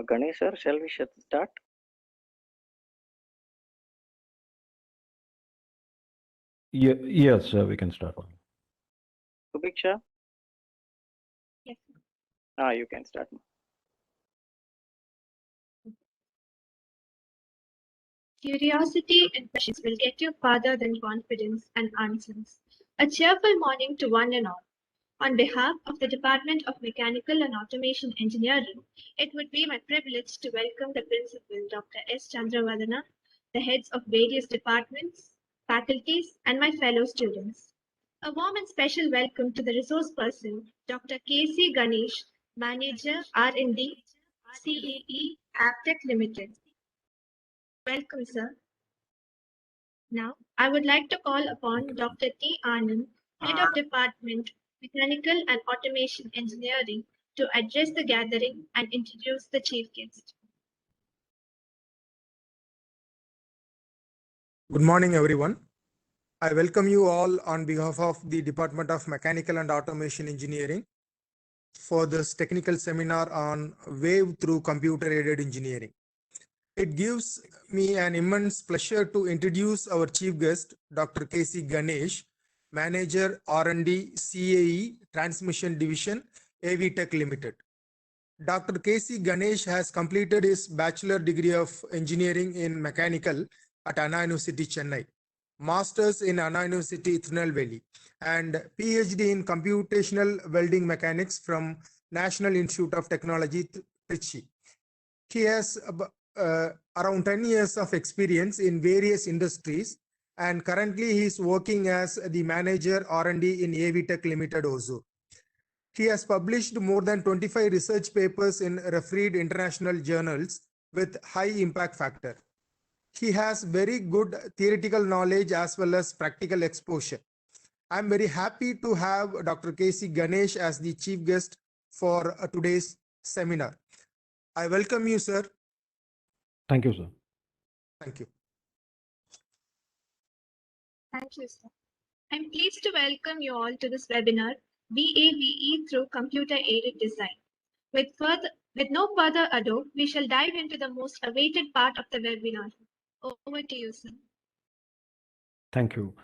Ganesh sir, shall we start? Yes, we can start. Subiksha? Yes. You can start. Curiosity and questions will get you farther than confidence and answers. A cheerful morning to one and all. On behalf of the Department of Mechanical and Automation Engineering, it would be my privilege to welcome the Principal, Dr. S. Chandravadana, the heads of various departments, faculties, and my fellow students. A warm and special welcome to the resource person, Dr. K.C. Ganesh, Manager R&D, CEE, Aptech Limited. Welcome, sir. Now, I would like to call upon Dr. T. Anand, Head of Department, Mechanical and Automation Engineering, to address the gathering and introduce the chief guest. Good morning, everyone. I welcome you all on behalf of the Department of Mechanical and Automation Engineering for this technical seminar on VAVE through computer-aided engineering. It gives me an immense pleasure to introduce our chief guest, Dr. K.C. Ganesh, Manager R&D CAE Transmission Division, AV Tech Limited. Dr. K.C. Ganesh has completed his Bachelor degree of Engineering in Mechanical at Anna University, Chennai, Masters in Anna University, Tirunelveli, and PhD in Computational Welding Mechanics from National Institute of Technology, Trichy. He has around 10 years of experience in various industries, and currently he is working as the Manager R&D in AV Tech Limited also. He has published more than 25 research papers in refereed international journals with high impact factor. He has very good theoretical knowledge as well as practical exposure. I'm very happy to have Dr. K.C. Ganesh as the chief guest for today's seminar. I welcome you, sir. Thank you, sir. Thank you. Thank you, sir. I'm pleased to welcome you all to this webinar, VAVE through computer-aided design. With no further ado, we shall dive into the most awaited part of the webinar. Over to you, sir. Thank you.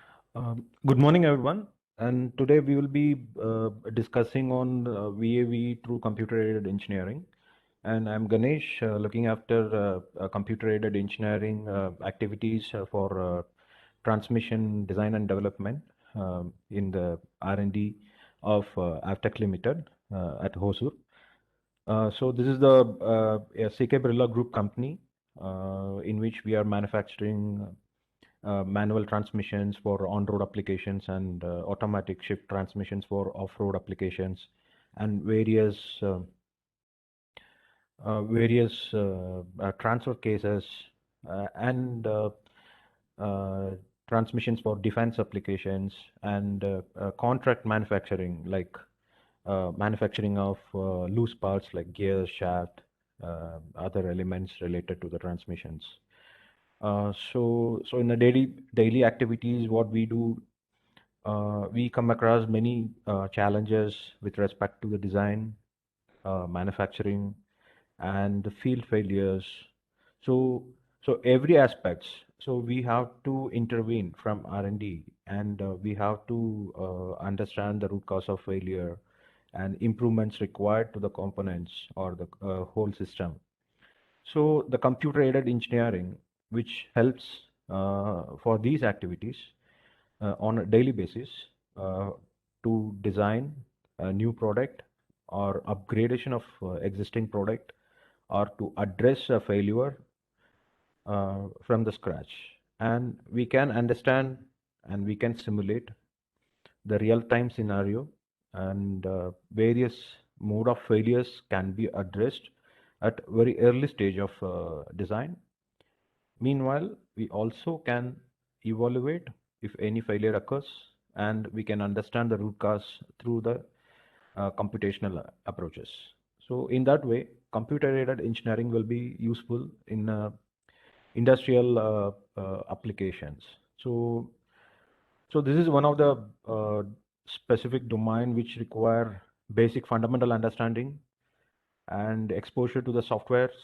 Good morning, everyone. And today we will be discussing on VAV through computer-aided engineering. And I'm Ganesh, looking after computer-aided engineering activities for transmission design and development in the R&D of Avtech Limited at Hosur. So this is the CK Birla Group company in which we are manufacturing manual transmissions for on-road applications and automatic shift transmissions for off-road applications, and various transfer cases and transmissions for defense applications, and contract manufacturing like manufacturing of loose parts like gears, shaft, other elements related to the transmissions. So in the daily activities, what we do, we come across many challenges with respect to the design, manufacturing, and the field failures. So every aspects. So we have to intervene from R&D, and we have to understand the root cause of failure and improvements required to the components or the whole system. So the computer-aided engineering, which helps for these activities on a daily basis to design a new product or upgradation of existing product, or to address a failure from the scratch. And we can understand and we can simulate the real-time scenario, and various mode of failures can be addressed at very early stage of design. Meanwhile, we also can evaluate if any failure occurs, and we can understand the root cause through the computational approaches. So in that way, computer-aided engineering will be useful in industrial applications. So this is one of the specific domain which require basic fundamental understanding and exposure to the softwares,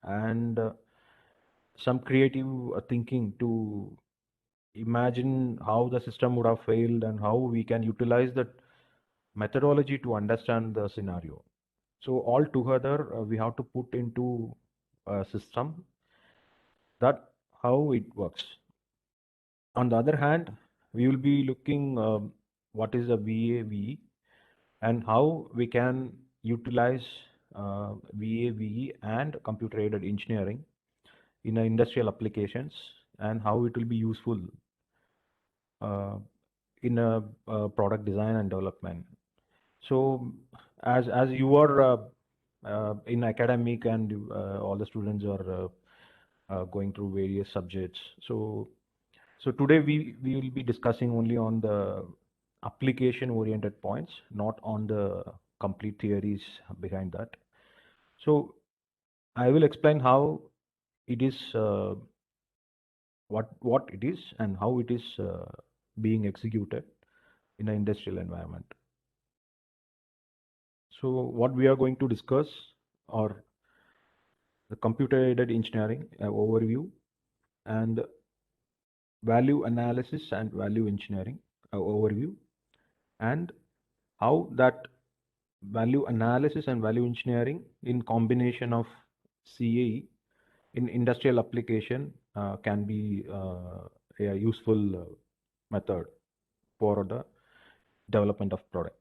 and some creative thinking to imagine how the system would have failed and how we can utilize that methodology to understand the scenario. So all together, we have to put into a system that how it works. On the other hand, we will be looking what is a VAVE and how we can utilize VAVE and computer-aided engineering in industrial applications, and how it will be useful uh, in a product design and development. So as you are in academic and all the students are going through various subjects, so today we will be discussing only on the application oriented points, not on the complete theories behind that. So I will explain how it is what it is and how it is being executed in an industrial environment. So what we are going to discuss are the computer-aided engineering overview, and value analysis and value engineering overview, and how that value analysis and value engineering in combination of CAE in industrial application can be a useful method for the development of product.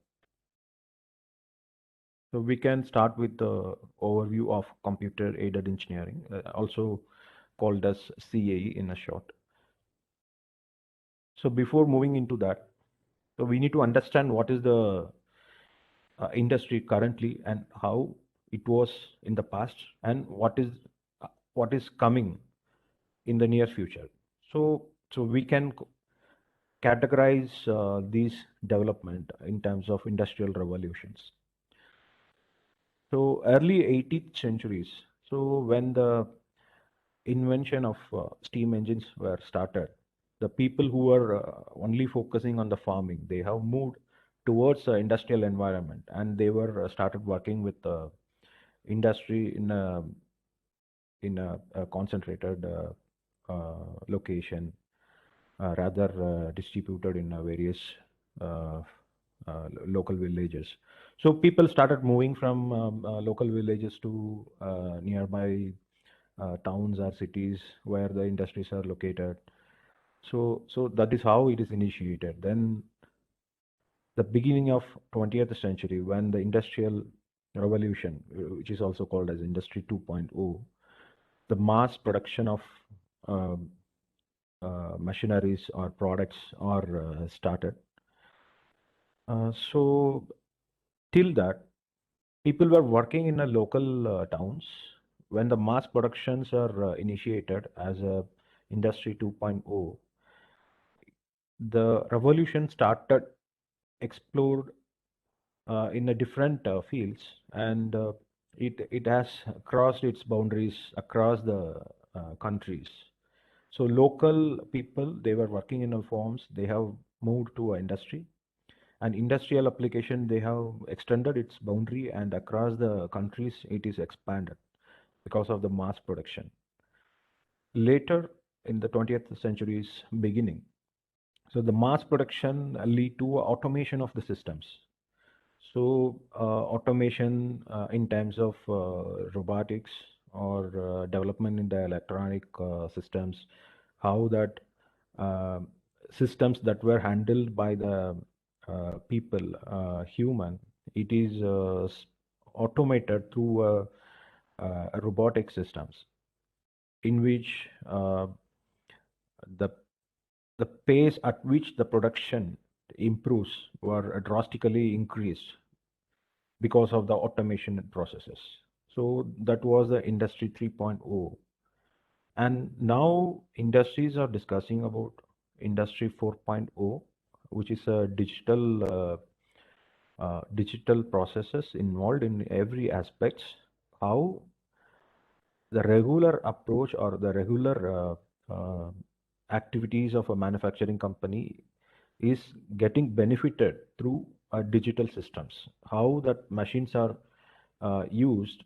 So we can start with the overview of computer aided engineering, also called as CAE in a short. So before moving into that, so we need to understand what is the industry currently and how it was in the past, and what is coming in the near future. So we can categorize these development in terms of industrial revolutions. So early 18th centuries, so when the invention of steam engines were started, the people who were only focusing on the farming, they have moved towards the industrial environment, and they were started working with industry in a concentrated location, rather distributed in various uh, local villages. So people started moving from local villages to nearby towns or cities where the industries are located. So that is how it is initiated. Then the beginning of 20th century, when the industrial revolution, which is also called as Industry 2.0, the mass production of um, machineries or products are started. So till that, people were working in a local towns. When the mass productions are initiated as a Industry 2.0, the revolution started explored in a different fields, and it has crossed its boundaries across the countries. So local people, they were working in farms, they have moved to industry, and industrial application, they have extended its boundary, and across the countries it is expanded because of the mass production. Later in the 20th century's beginning, so the mass production lead to automation of the systems. So automation in terms of robotics, or development in the electronic systems, how that systems that were handled by the people, human, it is automated through robotic systems, in which the the pace at which the production improves were drastically increased because of the automation processes. So that was the Industry 3.0. And now industries are discussing about Industry 4.0, which is a digital processes involved in every aspects, how the regular approach or the regular activities of a manufacturing company is getting benefited through digital systems, how that machines are used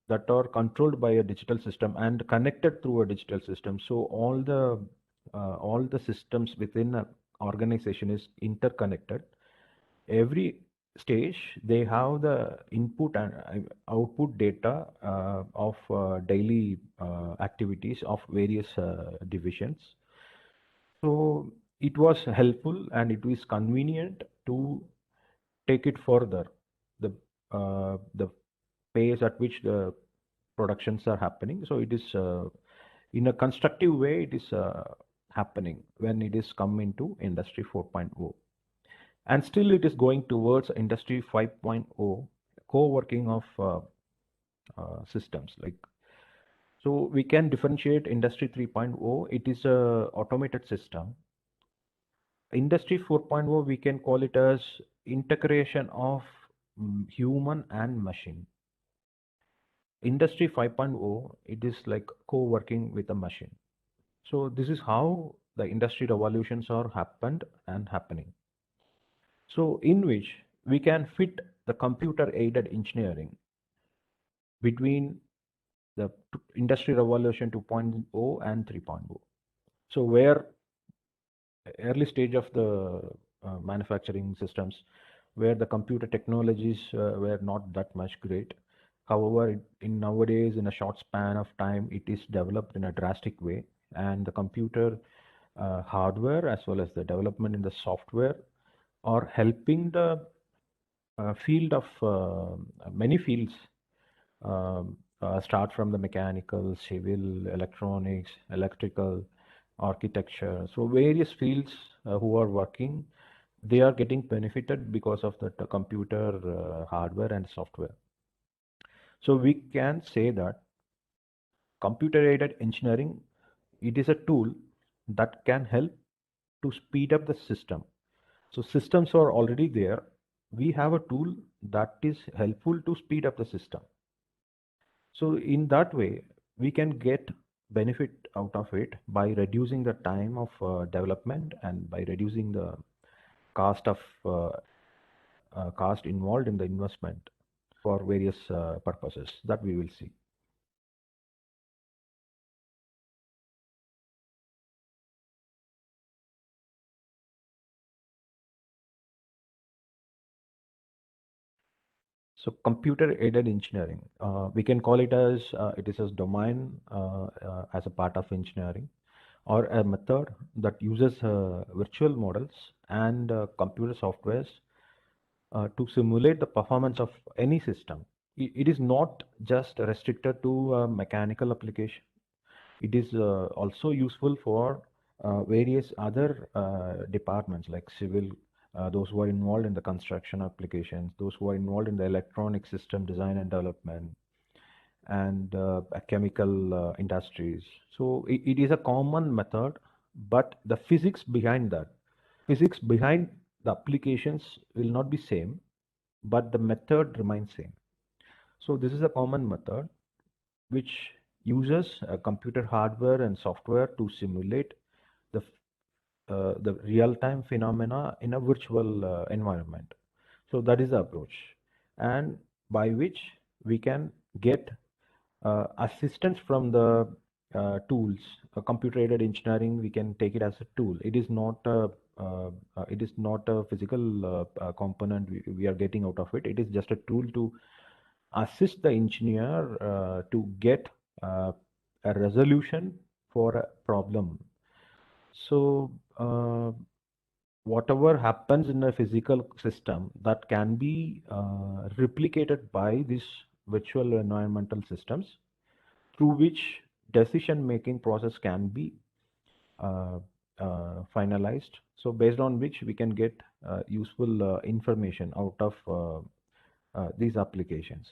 that are controlled by a digital system and connected through a digital system. So all the systems within an organization is interconnected. Every stage they have the input and output data of daily activities of various divisions. So it was helpful and it is convenient to take it further. The pace at which the productions are happening. So it is in a constructive way. It is happening when it is come into Industry 4.0, and still it is going towards Industry 5.0, co-working of systems. Like, so we can differentiate Industry 3.0. It is a automated system. Industry 4.0, we can call it as integration of human and machine. Industry 5.0, it is like co-working with a machine. So this is how the industry revolutions are happened and happening. So in which we can fit the computer aided engineering between the industry revolution 2.0 and 3.0. So where early stage of the manufacturing systems, where the computer technologies were not that much great. However, in nowadays, in a short span of time, it is developed in a drastic way, and the computer hardware as well as the development in the software are helping the field of many fields, start from the mechanical, civil, electronics, electrical, architecture. So various fields who are working, they are getting benefited because of the computer hardware and software. So we can say that computer aided engineering, it is a tool that can help to speed up the system. So systems are already there. We have a tool that is helpful to speed up the system. So in that way, we can get benefit out of it by reducing the time of development and by reducing the cost of cost involved in the investment for various purposes that we will see. So computer aided engineering, we can call it as it is a domain as a part of engineering, or a method that uses virtual models and computer softwares to simulate the performance of any system. It is not just restricted to mechanical application. It is also useful for various other departments like civil, those who are involved in the construction applications, those who are involved in the electronic system design and development, and chemical industries. So it is a common method, but the physics behind the applications will not be same, but the method remains same. So this is a common method which uses computer hardware and software to simulate the real-time phenomena in a virtual environment. So that is the approach, and by which we can get assistance from the tools. Computer-aided engineering, we can take it as a tool. It is not a physical component we are getting out of it. It is just a tool to assist the engineer to get a resolution for a problem. So whatever happens in a physical system, that can be replicated by these virtual environmental systems, through which decision making process can be finalized. So based on which we can get useful information out of these applications.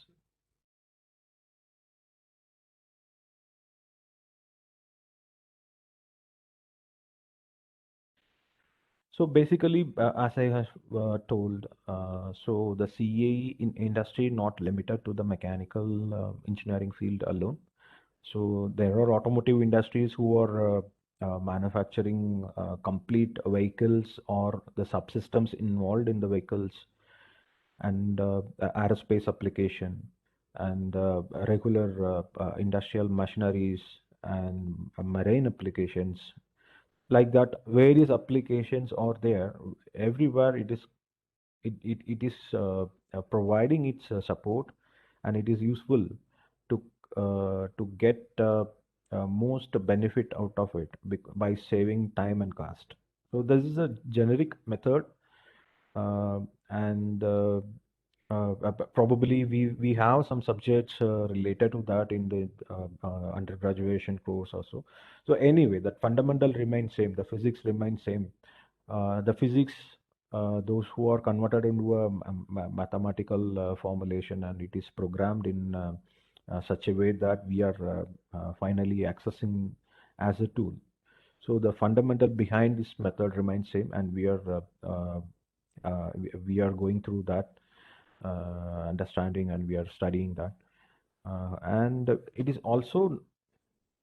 So basically, as I have told, so the CAE in industry not limited to the mechanical engineering field alone. So there are automotive industries who are manufacturing complete vehicles or the subsystems involved in the vehicles, and aerospace application. and regular industrial machineries and marine applications. Like that, various applications are there. Everywhere it is providing its support, and it is useful to get most benefit out of it by saving time and cost. So this is a generic method, uh, and probably we have some subjects related to that in the undergraduation course also. So anyway, that fundamental remains same. The physics remains same. The physics, those who are converted into a mathematical formulation, and it is programmed in such a way that we are finally accessing as a tool. So the fundamental behind this method remains same, and we are going through that understanding, and we are studying that. And it is also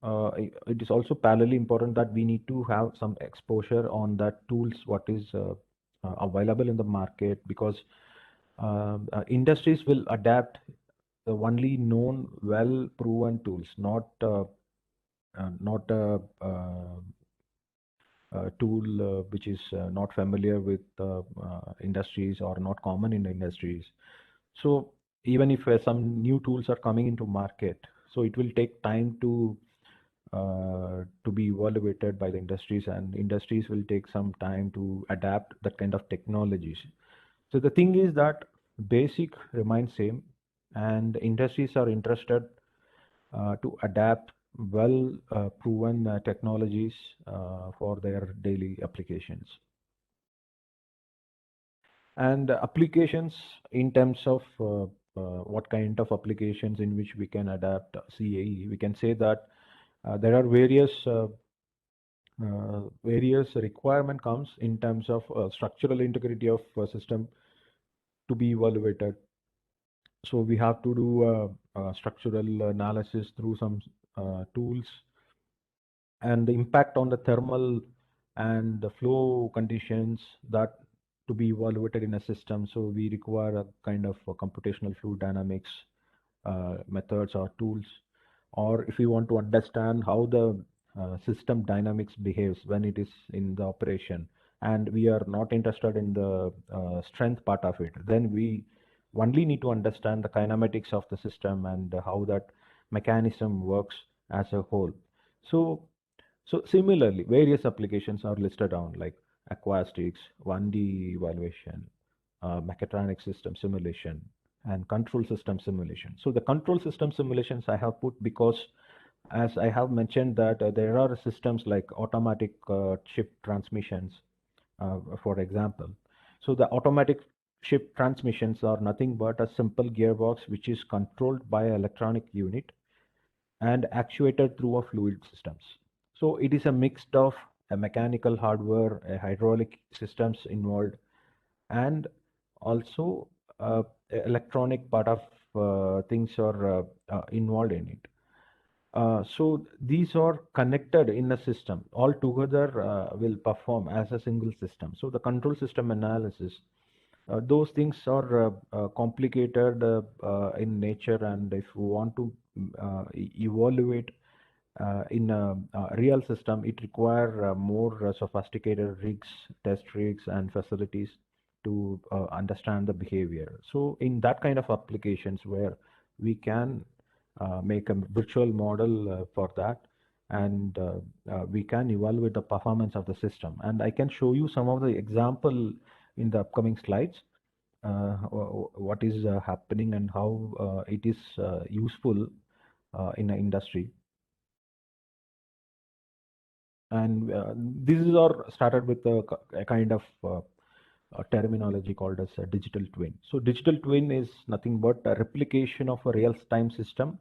parallelly important that we need to have some exposure on that tools what is available in the market, because industries will adapt the only known well proven tools, not a tool which is not familiar with industries or not common in the industries. So even if some new tools are coming into market, so it will take time to be evaluated by the industries, and industries will take some time to adapt that kind of technologies. So the thing is that basic remains same, and industries are interested to adapt well proven technologies for their daily applications. And applications in terms of what kind of applications in which we can adapt CAE, we can say that there are various requirement comes in terms of structural integrity of system to be evaluated. So we have to do structural analysis through some tools, and the impact on the thermal and the flow conditions that to be evaluated in a system. So we require a kind of computational fluid dynamics methods or tools. Or if we want to understand how the system dynamics behaves when it is in the operation, and we are not interested in the strength part of it, then we only need to understand the kinematics of the system and how that mechanism works as a whole. So similarly, various applications are listed down, like acoustics, 1D evaluation, mechatronic system simulation, and control system simulation. So the control system simulations I have put because, as I have mentioned, that there are systems like automatic shift transmissions, for example. So the automatic shift transmissions are nothing but a simple gearbox which is controlled by an electronic unit and actuated through a fluid systems. So it is a mix of a mechanical hardware, a hydraulic systems involved, and also electronic part of things are involved in it. So these are connected in a system. All together will perform as a single system. So the control system analysis, those things are complicated in nature, and if we want to evaluate in a real system, it require more sophisticated rigs, test rigs, and facilities to understand the behavior. So in that kind of applications where we can make a virtual model for that, and we can evaluate the performance of the system. And I can show you some of the example in the upcoming slides, what is happening and how it is useful in an industry. And these are started with a kind of a terminology called as a digital twin. So digital twin is nothing but a replication of a real-time system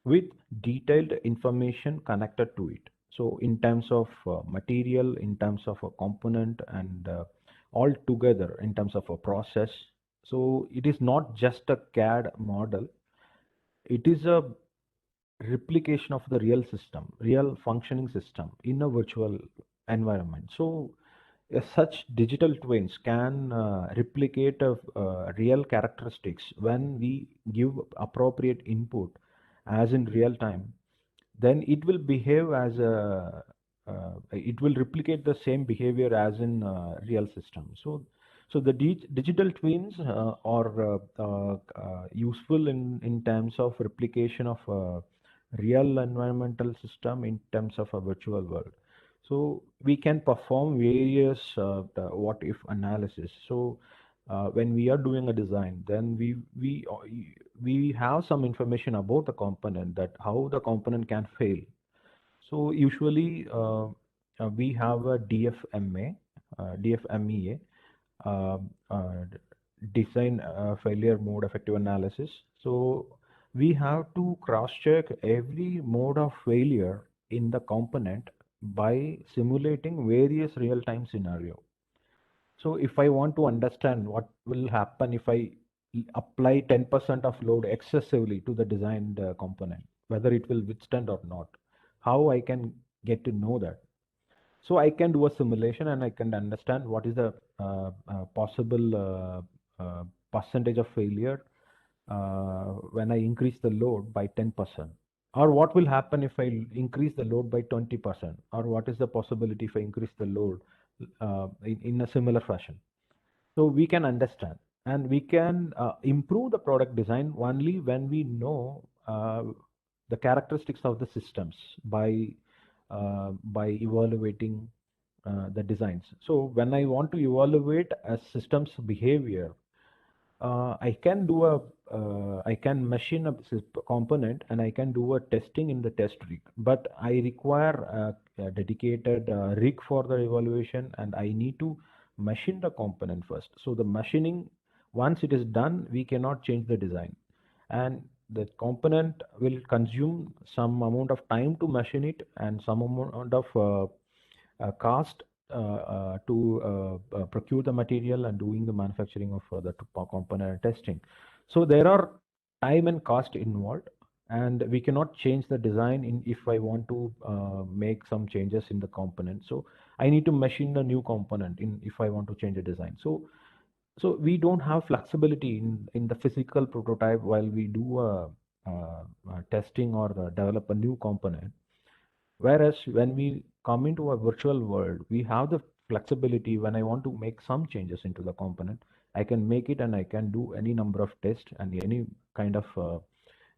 with detailed information connected to it. So in terms of material, in terms of a component, and all together in terms of a process. So it is not just a CAD model, it is a replication of the real system, real functioning system in a virtual environment. So such digital twins can replicate real characteristics when we give appropriate input as in real time. Then it will behave as a it will replicate the same behavior as in real system. So the digital twins are useful in terms of replication of real environmental system in terms of a virtual world. So we can perform various what if analysis. So when we are doing a design, then we have some information about the component, that how the component can fail. So usually we have a DFMEA, uh, uh, design failure mode effective analysis. So we have to cross check every mode of failure in the component by simulating various real time scenario. So if I want to understand what will happen if I apply 10% of load excessively to the designed component, whether it will withstand or not, how I can get to know that? So I can do a simulation and I can understand what is the possible percentage of failure when I increase the load by 10%. Or what will happen if I increase the load by 20%? Or what is the possibility if I increase the load in a similar fashion? So we can understand, and we can improve the product design only when we know the characteristics of the systems by evaluating the designs. So when I want to evaluate a system's behavior, I can machine a component and I can do a testing in the test rig, but I require a dedicated rig for the evaluation, and I need to machine the component first. So the machining, once it is done, we cannot change the design, and the component will consume some amount of time to machine it and some amount of cost to procure the material and doing the manufacturing of the component testing. So there are time and cost involved, and we cannot change the design in if I want to make some changes in the component. So I need to machine the new component in if I want to change the design. So we don't have flexibility in the physical prototype while we do a testing or develop a new component. Whereas when we come into a virtual world, we have the flexibility. When I want to make some changes into the component, I can make it and I can do any number of tests and any kind of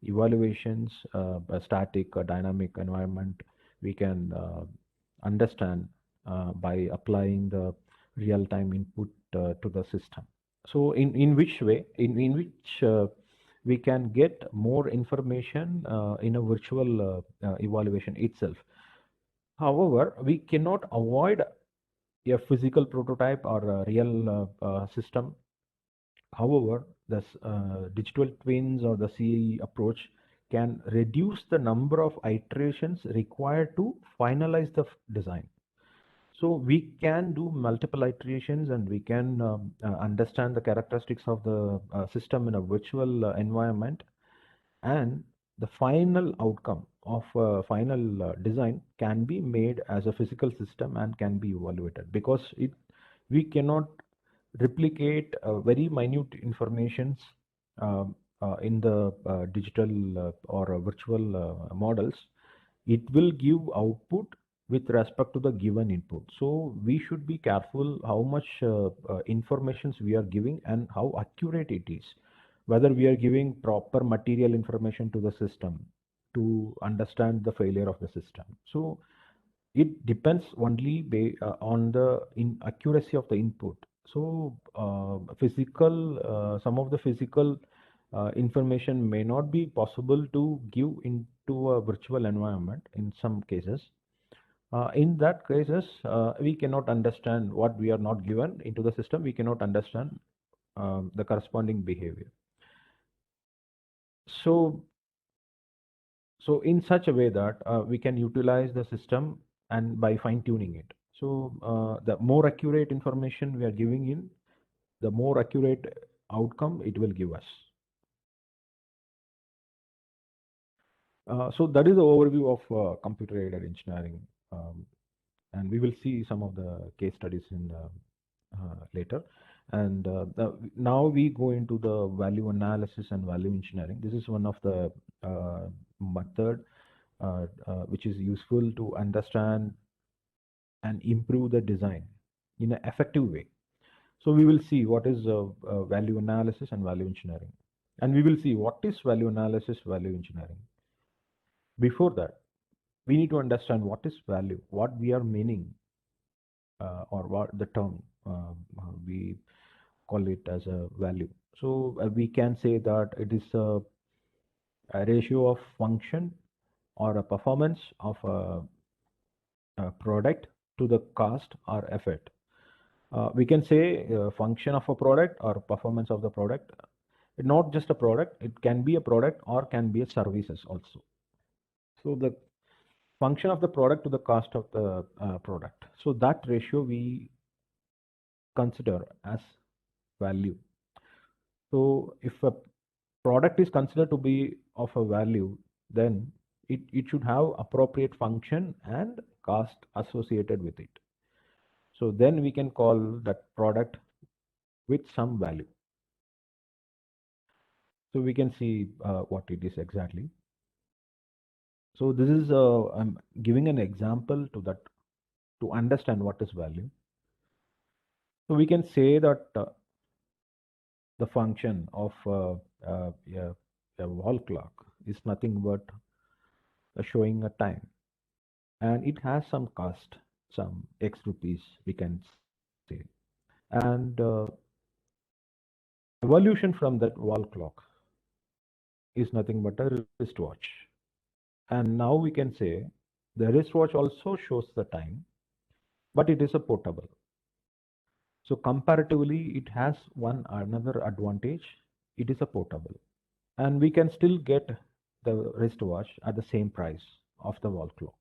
evaluations, static or dynamic environment, we can understand by applying the real-time input to the system. So in which way, in which we can get more information in a virtual evaluation itself. However, we cannot avoid a physical prototype or a real system. However, the digital twins or the CAE approach can reduce the number of iterations required to finalize the design. So we can do multiple iterations and we can understand the characteristics of the system in a virtual environment, and the final outcome of final design can be made as a physical system and can be evaluated, because we cannot replicate very minute informations in the digital or virtual models. It will give output with respect to the given input. So we should be careful how much informations we are giving and how accurate it is, whether we are giving proper material information to the system to understand the failure of the system. So it depends only on the accuracy of the input. So some of the physical information may not be possible to give into a virtual environment in some cases. In that cases, we cannot understand what we are not given into the system. We cannot understand the corresponding behavior. So in such a way that we can utilize the system and by fine tuning it. So the more accurate information we are giving in, the more accurate outcome it will give us. So that is the overview of computer aided engineering. and we will see some of the case studies in later. And now we go into the value analysis and value engineering. This is one of the method which is useful to understand and improve the design in an effective way. So we will see what is value analysis and value engineering. And we will see what is value analysis, value engineering. Before that, we need to understand what is value, what we are meaning, or what the term we call it as a value. So we can say that it is a ratio of function or a performance of a product to the cost or effort. We can say function of a product or performance of the product. Not just a product, it can be a product or can be a services also. So the function of the product to the cost of the product. So that ratio we consider as value. So if a product is considered to be of a value, then it should have appropriate function and cost associated with it. So then we can call that product with some value. So we can see what it is exactly. So this is I'm giving an example to that to understand what is value. So we can say that the function of a wall clock is nothing but showing a time, and it has some cost, some X rupees we can say, and evolution from that wall clock is nothing but a wristwatch. And now we can say the wristwatch also shows the time, but it is a portable. So comparatively, it has another advantage. It is a portable, and we can still get the wristwatch at the same price of the wall clock.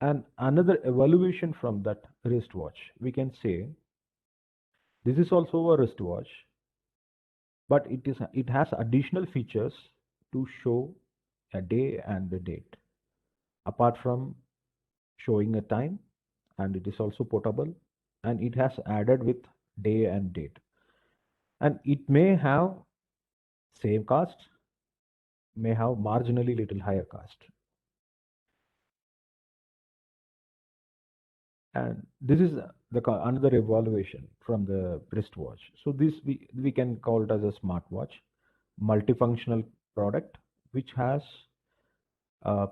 And another evaluation from that wristwatch, we can say this is also a wristwatch, but it has additional features to show a day and the date. Apart from showing a time, and it is also portable, and it has added with day and date. And it may have same cost, may have marginally little higher cost. And this is another evaluation from the wristwatch. So this we can call it as a smartwatch, multifunctional product, which has a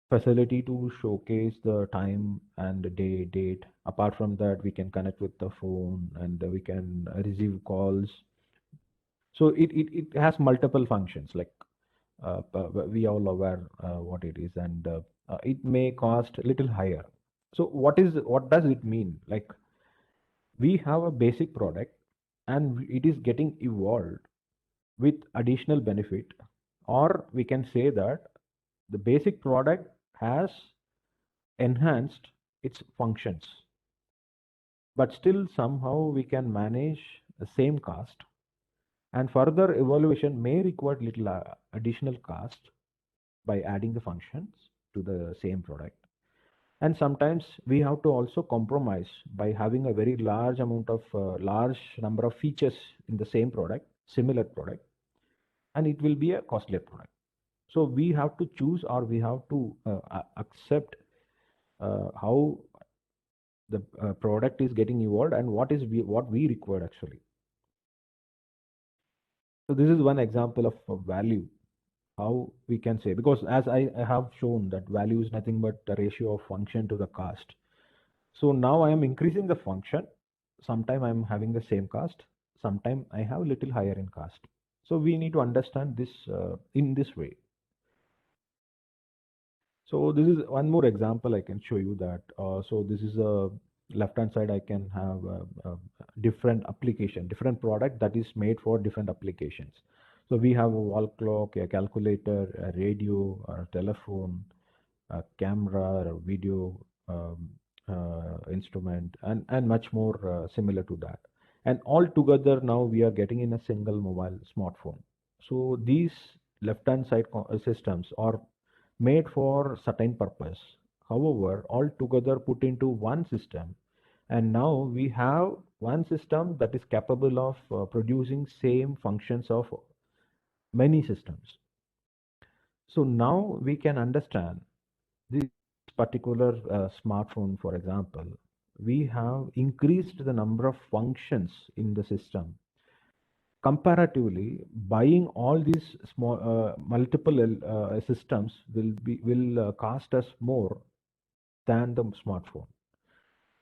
facility to showcase the time and the date. Apart from that, we can connect with the phone and we can receive calls. So it has multiple functions, like we all aware what it is, and it may cost a little higher. So what does it mean? Like, we have a basic product and it is getting evolved with additional benefit, or we can say that the basic product has enhanced its functions, but still somehow we can manage the same cost, and further evaluation may require little additional cost by adding the functions to the same product. And sometimes we have to also compromise by having a very large amount of large number of features in the same product, similar product, and it will be a costlier product. So we have to choose, or we have to accept how the product is getting evolved and what we require actually. So this is one example of value, how we can say, because as I have shown that value is nothing but the ratio of function to the cost. So now I am increasing the function. Sometime I am having the same cost. Sometime I have little higher in cost. So we need to understand this in this way. So this is one more example I can show you that. So this is a left hand side. I can have a different application, different product that is made for different applications. So we have a wall clock, a calculator, a radio, a telephone, a camera, a video instrument, and much more similar to that. And all together now we are getting in a single mobile smartphone. So these left hand side systems are made for certain purpose. However, all together put into one system, and now we have one system that is capable of producing same functions of many systems. So now we can understand this particular smartphone, for example, we have increased the number of functions in the system. Comparatively, buying all these small multiple systems will cost us more than the smartphone.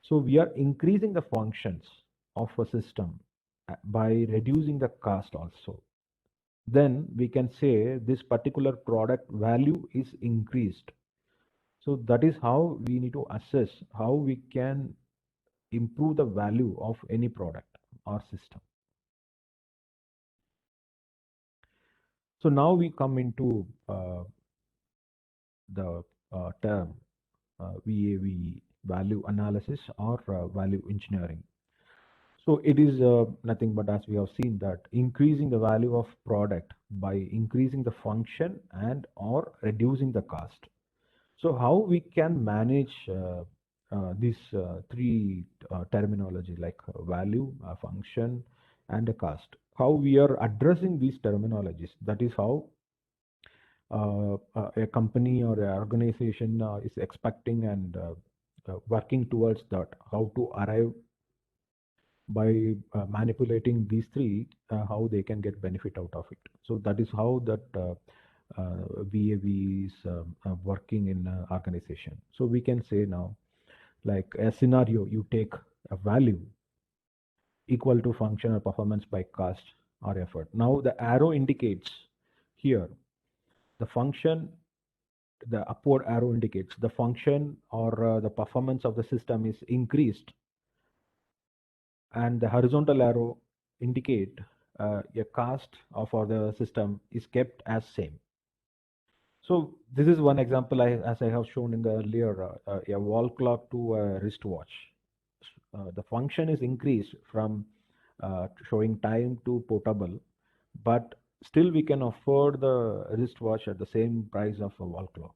So we are increasing the functions of a system by reducing the cost also. Then we can say this particular product value is increased. So that is how we need to assess how we can improve the value of any product or system. So now we come into the term VAVE, value analysis or value engineering. So it is nothing but, as we have seen, that increasing the value of product by increasing the function and or reducing the cost. So how we can manage these three terminology like value, function, and a cost. How we are addressing these terminologies. That is how a company or an organization is expecting and working towards that. How to arrive by manipulating these three, how they can get benefit out of it. So that is how that VAV is working in organization. So we can say now, like a scenario, you take a value equal to function or performance by cost or effort. Now the arrow indicates here the function, the upward arrow indicates the function or the performance of the system is increased, and the horizontal arrow indicate a cost of for the system is kept as same. So this is one example, as I have shown in the earlier, a wall clock to a wristwatch. The function is increased from showing time to portable, but still we can afford the wristwatch at the same price of a wall clock.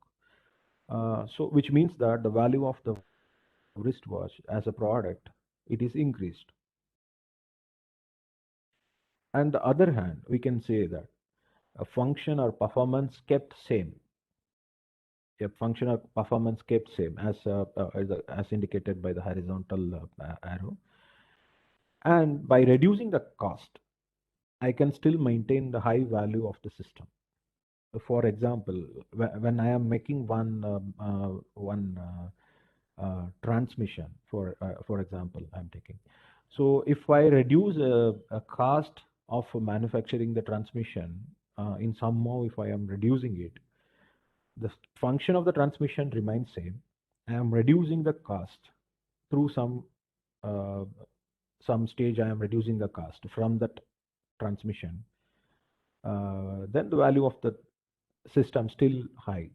So which means that the value of the wristwatch as a product, it is increased. And the other hand, we can say that a function or performance kept same. A function or performance kept same as indicated by the horizontal arrow. And by reducing the cost, I can still maintain the high value of the system. For example, when I am making one transmission, for example, I'm taking. So if I reduce a cost of manufacturing the transmission, in somehow if I am reducing it, the function of the transmission remains same. I am reducing the cost through some stage. I am reducing the cost from that transmission. Then the value of the system still high,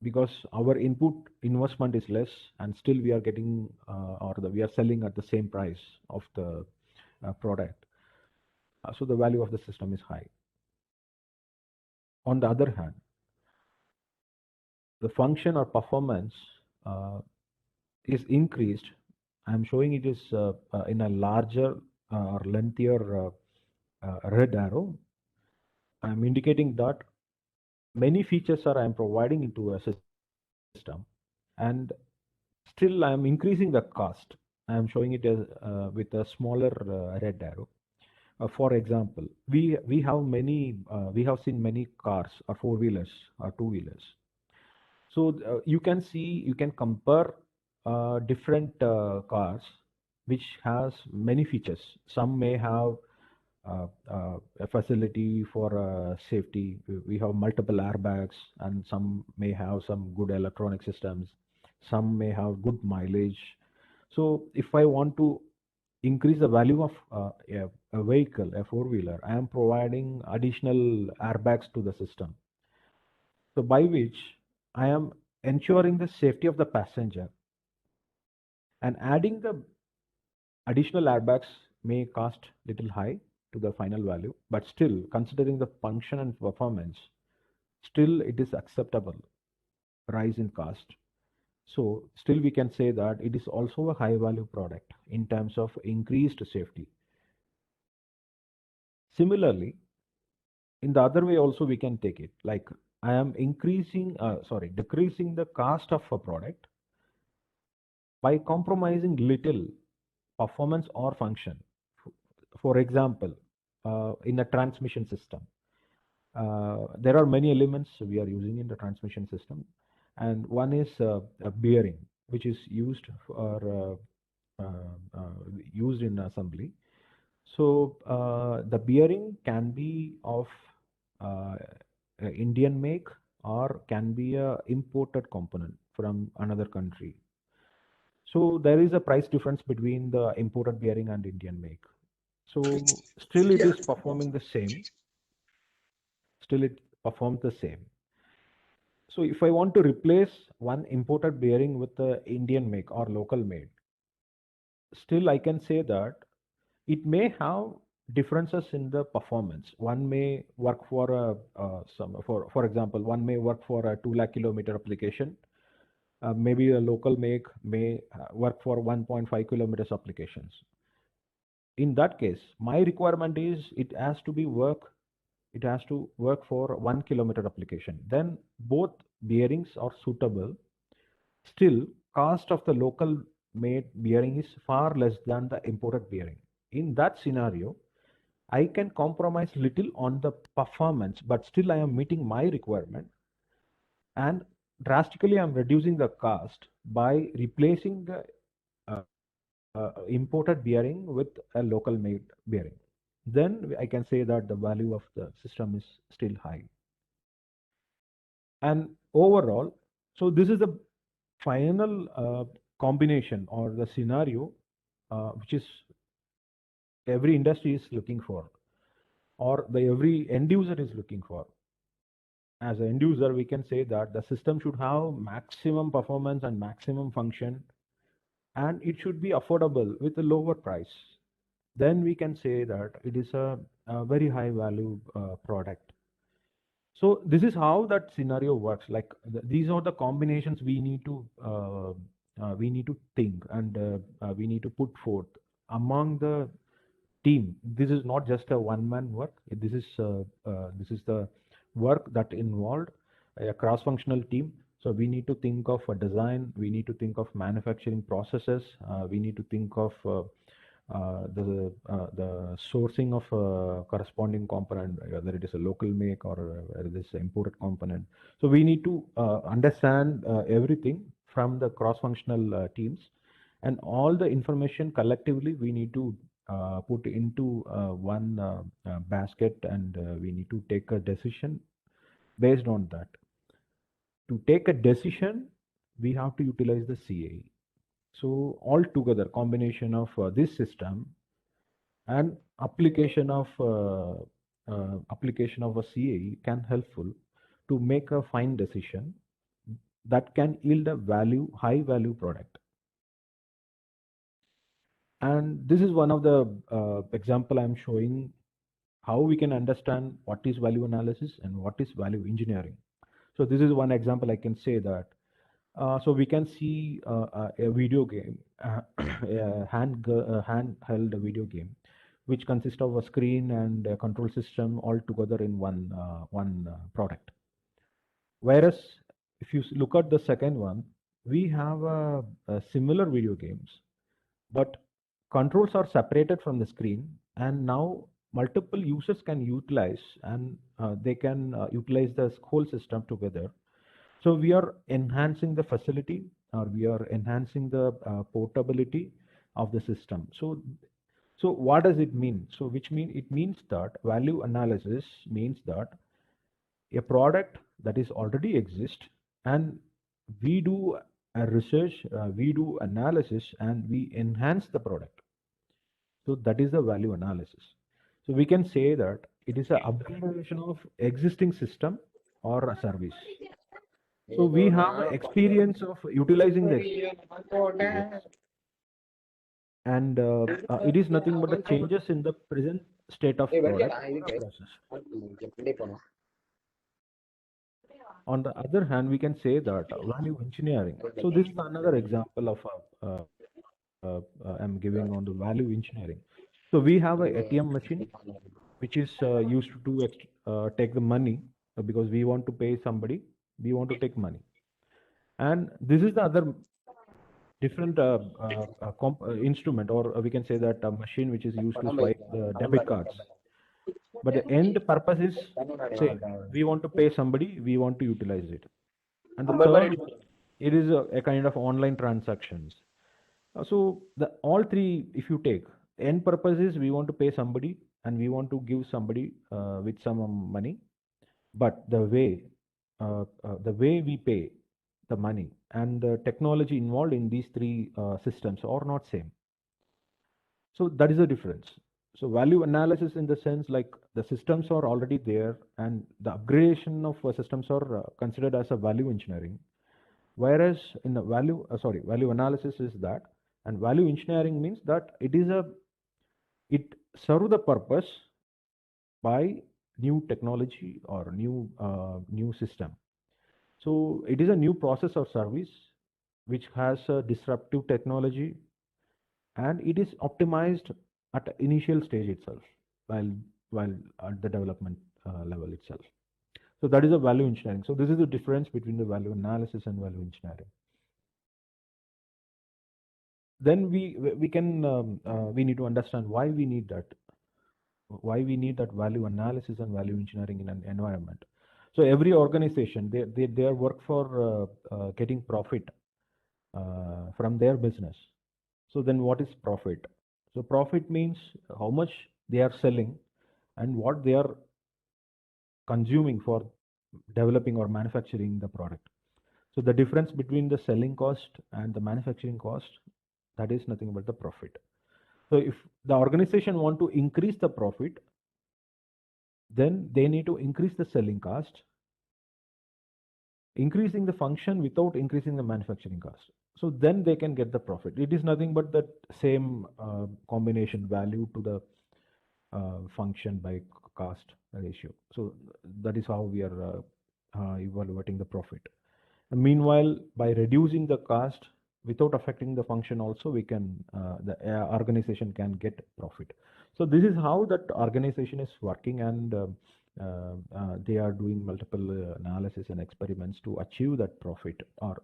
because our input investment is less, and still we are getting we are selling at the same price of the product. So the value of the system is high. On the other hand, the function or performance is increased. I'm showing it is in a larger or lengthier red arrow. I'm indicating that many features are I'm providing into a system, and still I'm increasing the cost. I'm showing it as with a smaller red arrow. For example, we have seen many cars or four-wheelers or two-wheelers. So you can compare different cars which has many features. Some may have a facility for safety. We have multiple airbags, and some may have some good electronic systems. Some may have good mileage. So if I want to increase the value of a vehicle, a four-wheeler, I am providing additional airbags to the system. So by which I am ensuring the safety of the passenger, and adding the additional airbags may cost little high to the final value, but still considering the function and performance, still it is acceptable. rise in cost. So still we can say that it is also a high value product in terms of increased safety. Similarly, in the other way also we can take it like I am decreasing the cost of a product by compromising little performance or function. For example, in a transmission system, there are many elements we are using in the transmission system, and one is a bearing, which is used in assembly. So the bearing can be of Indian make or can be a imported component from another country. So there is a price difference between the imported bearing and Indian make. So still it is performing the same. Still it performs the same. So if I want to replace one imported bearing with the Indian make or local made, still I can say that it may have differences in the performance. One may work for for example, one may work for a 2 lakh kilometer application. Maybe a local make may work for 1.5 kilometers applications. In that case, my requirement is it has to work for 1 kilometer application. Then both bearings are suitable. Still, cost of the local made bearing is far less than the imported bearing. In that scenario, I can compromise little on the performance, but still I am meeting my requirement, and drastically I'm reducing the cost by replacing the imported bearing with a local made bearing. Then I can say that the value of the system is still high. And overall, so this is the final combination or the scenario which is every industry is looking for, or the every end user is looking for. As an end user, we can say that the system should have maximum performance and maximum function, and it should be affordable with a lower price. Then we can say that it is a very high value product. So this is how that scenario works. Like these are the combinations we need to think, and we need to put forth among the team. This is not just a one-man work. This is the work that involved a cross-functional team. So we need to think of a design. We need to think of manufacturing processes. We need to think of the sourcing of a corresponding component, whether it is a local make or whether it is an imported component. So we need to understand everything from the cross-functional teams, and all the information collectively we need to put into one basket, and we need to take a decision based on that. To take a decision, we have to utilize the CAE. So altogether, combination of this system and application of a CAE can helpful to make a fine decision that can yield a high value product. And this is one of the example I'm showing how we can understand what is value analysis and what is value engineering. So this is one example I can say that. So we can see a video game, a handheld video game, which consists of a screen and a control system all together in one product. Whereas if you look at the second one, we have a similar video games, but controls are separated from the screen, and now multiple users can utilize, and they can utilize the whole system together. So we are enhancing the facility, or we are enhancing the portability of the system. So what does it mean? So it means that value analysis means that a product that is already exist, and we do a research, we do analysis, and we enhance the product. So that is the value analysis. So we can say that it is an upgradation of existing system or a service. So we have experience of utilizing the experience, and it is nothing but the changes in the present state of product or a process. on the other hand, we can say that value engineering. So this is another example of I'm giving on the value engineering. So we have a ATM machine which is used to take the money because we want to pay somebody, we want to take money, and this is the other different instrument, or we can say that a machine which is used to swipe the debit cards. But the end purpose is same. We want to pay somebody, we want to utilize it. And the third one, it is a kind of online transactions. So the all three, if you take, end purpose is we want to pay somebody and we want to give somebody with some money, but the way we pay the money and the technology involved in these three systems are not same. So that is the difference. So value analysis in the sense like the systems are already there and the upgradation of systems are considered as a value engineering. Whereas in the value analysis is that, and value engineering means that it serve the purpose by new technology or new system. So it is a new process or service which has a disruptive technology, and it is optimized at the initial stage itself while at the development level itself. So that is a value engineering. So this is the difference between the value analysis and value engineering. Then we need to understand why we need that value analysis and value engineering in an environment. So every organization, they work for getting profit from their business. So then what is profit? So profit means how much they are selling and what they are consuming for developing or manufacturing the product. So the difference between the selling cost and the manufacturing cost, that is nothing but the profit. So if the organization want to increase the profit, then they need to increase the selling cost, increasing the function without increasing the manufacturing cost. So then they can get the profit. It is nothing but the same combination value to the function by cost ratio. So that is how we are evaluating the profit. And meanwhile, by reducing the cost without affecting the function also, we can the organization can get profit. So this is how that organization is working, and they are doing multiple analysis and experiments to achieve that profit or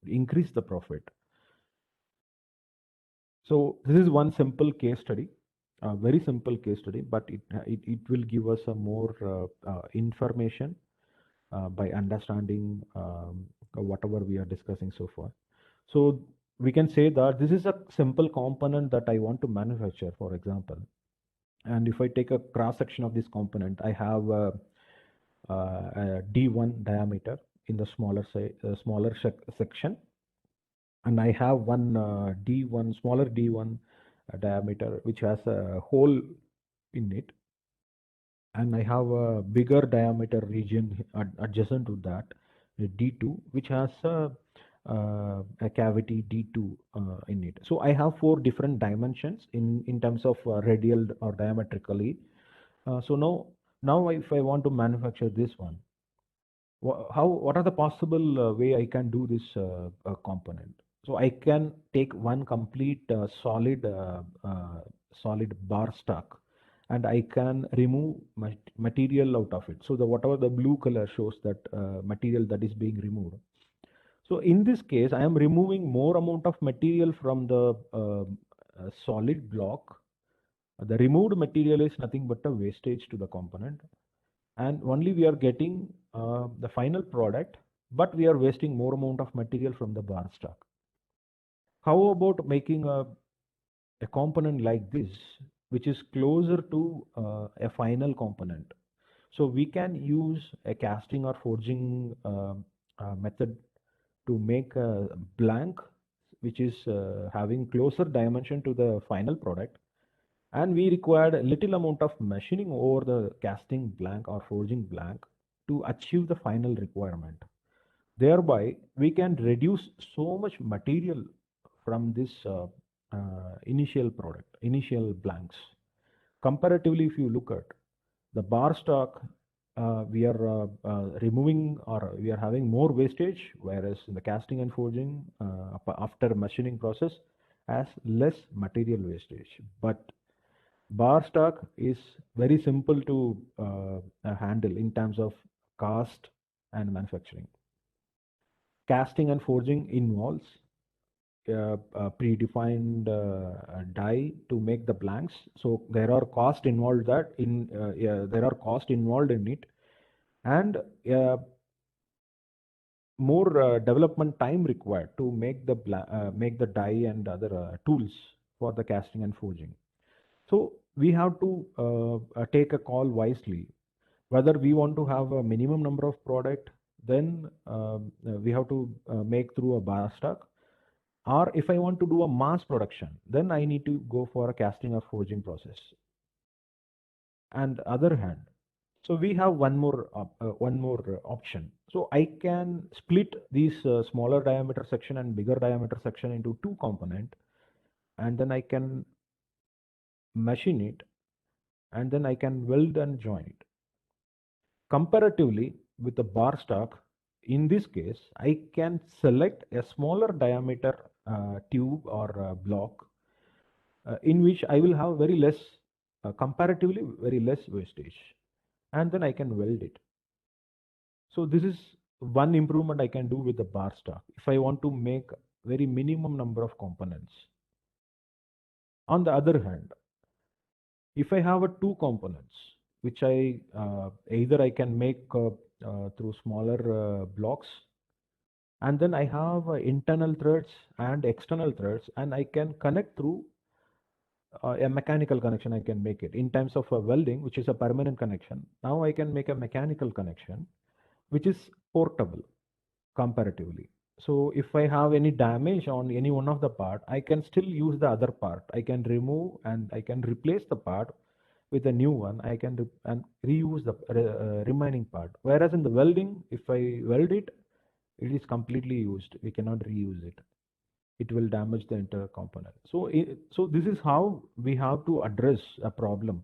increase the profit. So this is one simple case study, a very simple case study, but it will give us a more information by understanding whatever we are discussing so far. So we can say that this is a simple component that I want to manufacture, for example. And if I take a cross section of this component, I have a D1 diameter in the smaller section, and I have one smaller D1 diameter which has a hole in it, and I have a bigger diameter region adjacent to that, D2, which has a cavity D2 in it. So I have 4 different dimensions in terms of radial or diametrically. So now if I want to manufacture this one, what are the possible way I can do this component? So I can take one complete solid bar stock, and I can remove material out of it. So whatever the blue color shows that material that is being removed. So in this case, I am removing more amount of material from the solid block. The removed material is nothing but a wastage to the component, and only we are getting the final product, but we are wasting more amount of material from the bar stock. How about making a component like this, which is closer to a final component? So we can use a casting or forging method to make a blank which is having closer dimension to the final product, and we required a little amount of machining over the casting blank or forging blank to achieve the final requirement. Thereby we can reduce so much material from this initial blanks. Comparatively, if you look at the bar stock, we are removing, or we are having more wastage, whereas in the casting and forging, after machining process, has less material wastage. But bar stock is very simple to handle in terms of cost and manufacturing. Casting and forging involves predefined die to make the blanks. So there are cost involved there are cost involved in it, and more development time required to make the die and other tools for the casting and forging. So we have to take a call wisely whether we want to have a minimum number of product, then we have to make through a bar stock, or if I want to do a mass production, then I need to go for a casting or forging process. And other hand, so we have one more option. So I can split these smaller diameter section and bigger diameter section into two component, and then I can machine it, and then I can weld and join it. Comparatively with the bar stock, in this case, I can select a smaller diameter tube or block in which I will have very less, comparatively very less wastage, and then I can weld it. So this is one improvement I can do with the bar stock if I want to make very minimum number of components. On the other hand, if I have a two components, which I either I can make through smaller blocks, and then I have internal threads and external threads, and I can connect through a mechanical connection. I can make it in terms of welding, which is a permanent connection. Now I can make a mechanical connection, which is portable comparatively. So if I have any damage on any one of the part, I can still use the other part. I can remove and I can replace the part with a new one. I can and reuse the remaining part. Whereas in the welding, if I weld it, it is completely used. We cannot reuse it. It will damage the entire component. So this is how we have to address a problem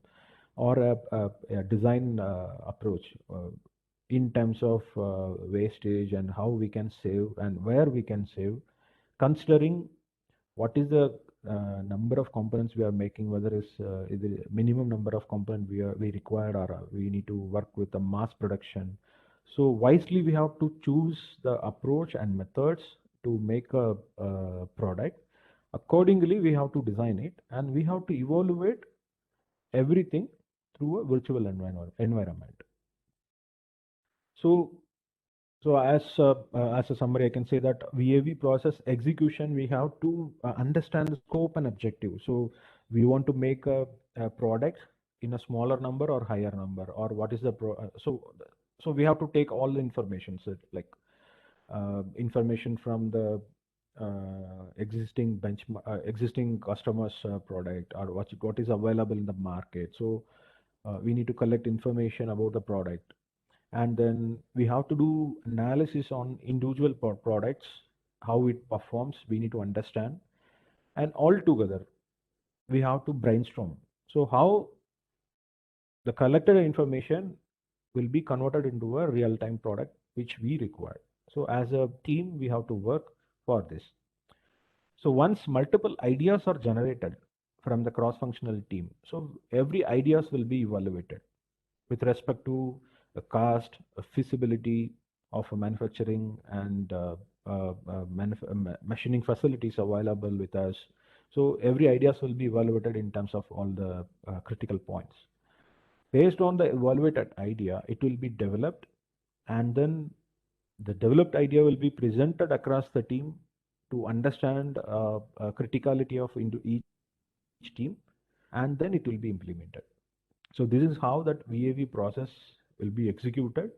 or a design approach in terms of wastage and how we can save and where we can save, considering what is the number of components we are making, whether is the minimum number of components we require, or we need to work with the mass production. So wisely we have to choose the approach and methods to make a product. Accordingly, we have to design it, and we have to evaluate everything through a virtual environment. So as a summary, I can say that VAV process execution, we have to understand the scope and objective. So we want to make a product in a smaller number or higher number, or what is the so we have to take all the information, so like information from the existing customers product, or what is available in the market. So we need to collect information about the product, and then we have to do analysis on individual products, how it performs. We need to understand, and all together we have to brainstorm. So how the collected information will be converted into a real-time product which we require. So as a team, we have to work for this. So once multiple ideas are generated from the cross-functional team, so every ideas will be evaluated with respect to the cost, feasibility of manufacturing, and machining facilities available with us. So every ideas will be evaluated in terms of all the critical points. Based on the evaluated idea, it will be developed, and then the developed idea will be presented across the team to understand criticality of into each team, and then it will be implemented. So this is how that VAV process will be executed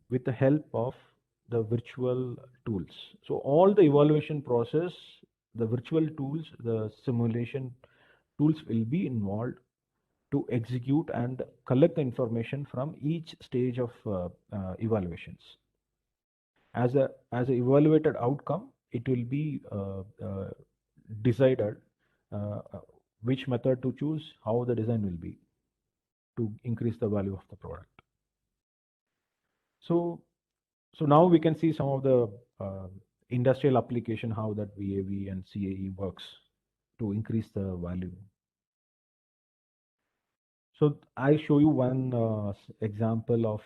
with the help of the virtual tools. So all the evaluation process, the virtual tools, the simulation tools will be involved to execute and collect the information from each stage of evaluations. As a evaluated outcome, it will be decided which method to choose, how the design will be to increase the value of the product. So now we can see some of the industrial application, how that VAV and CAE works to increase the value. So I show you one example of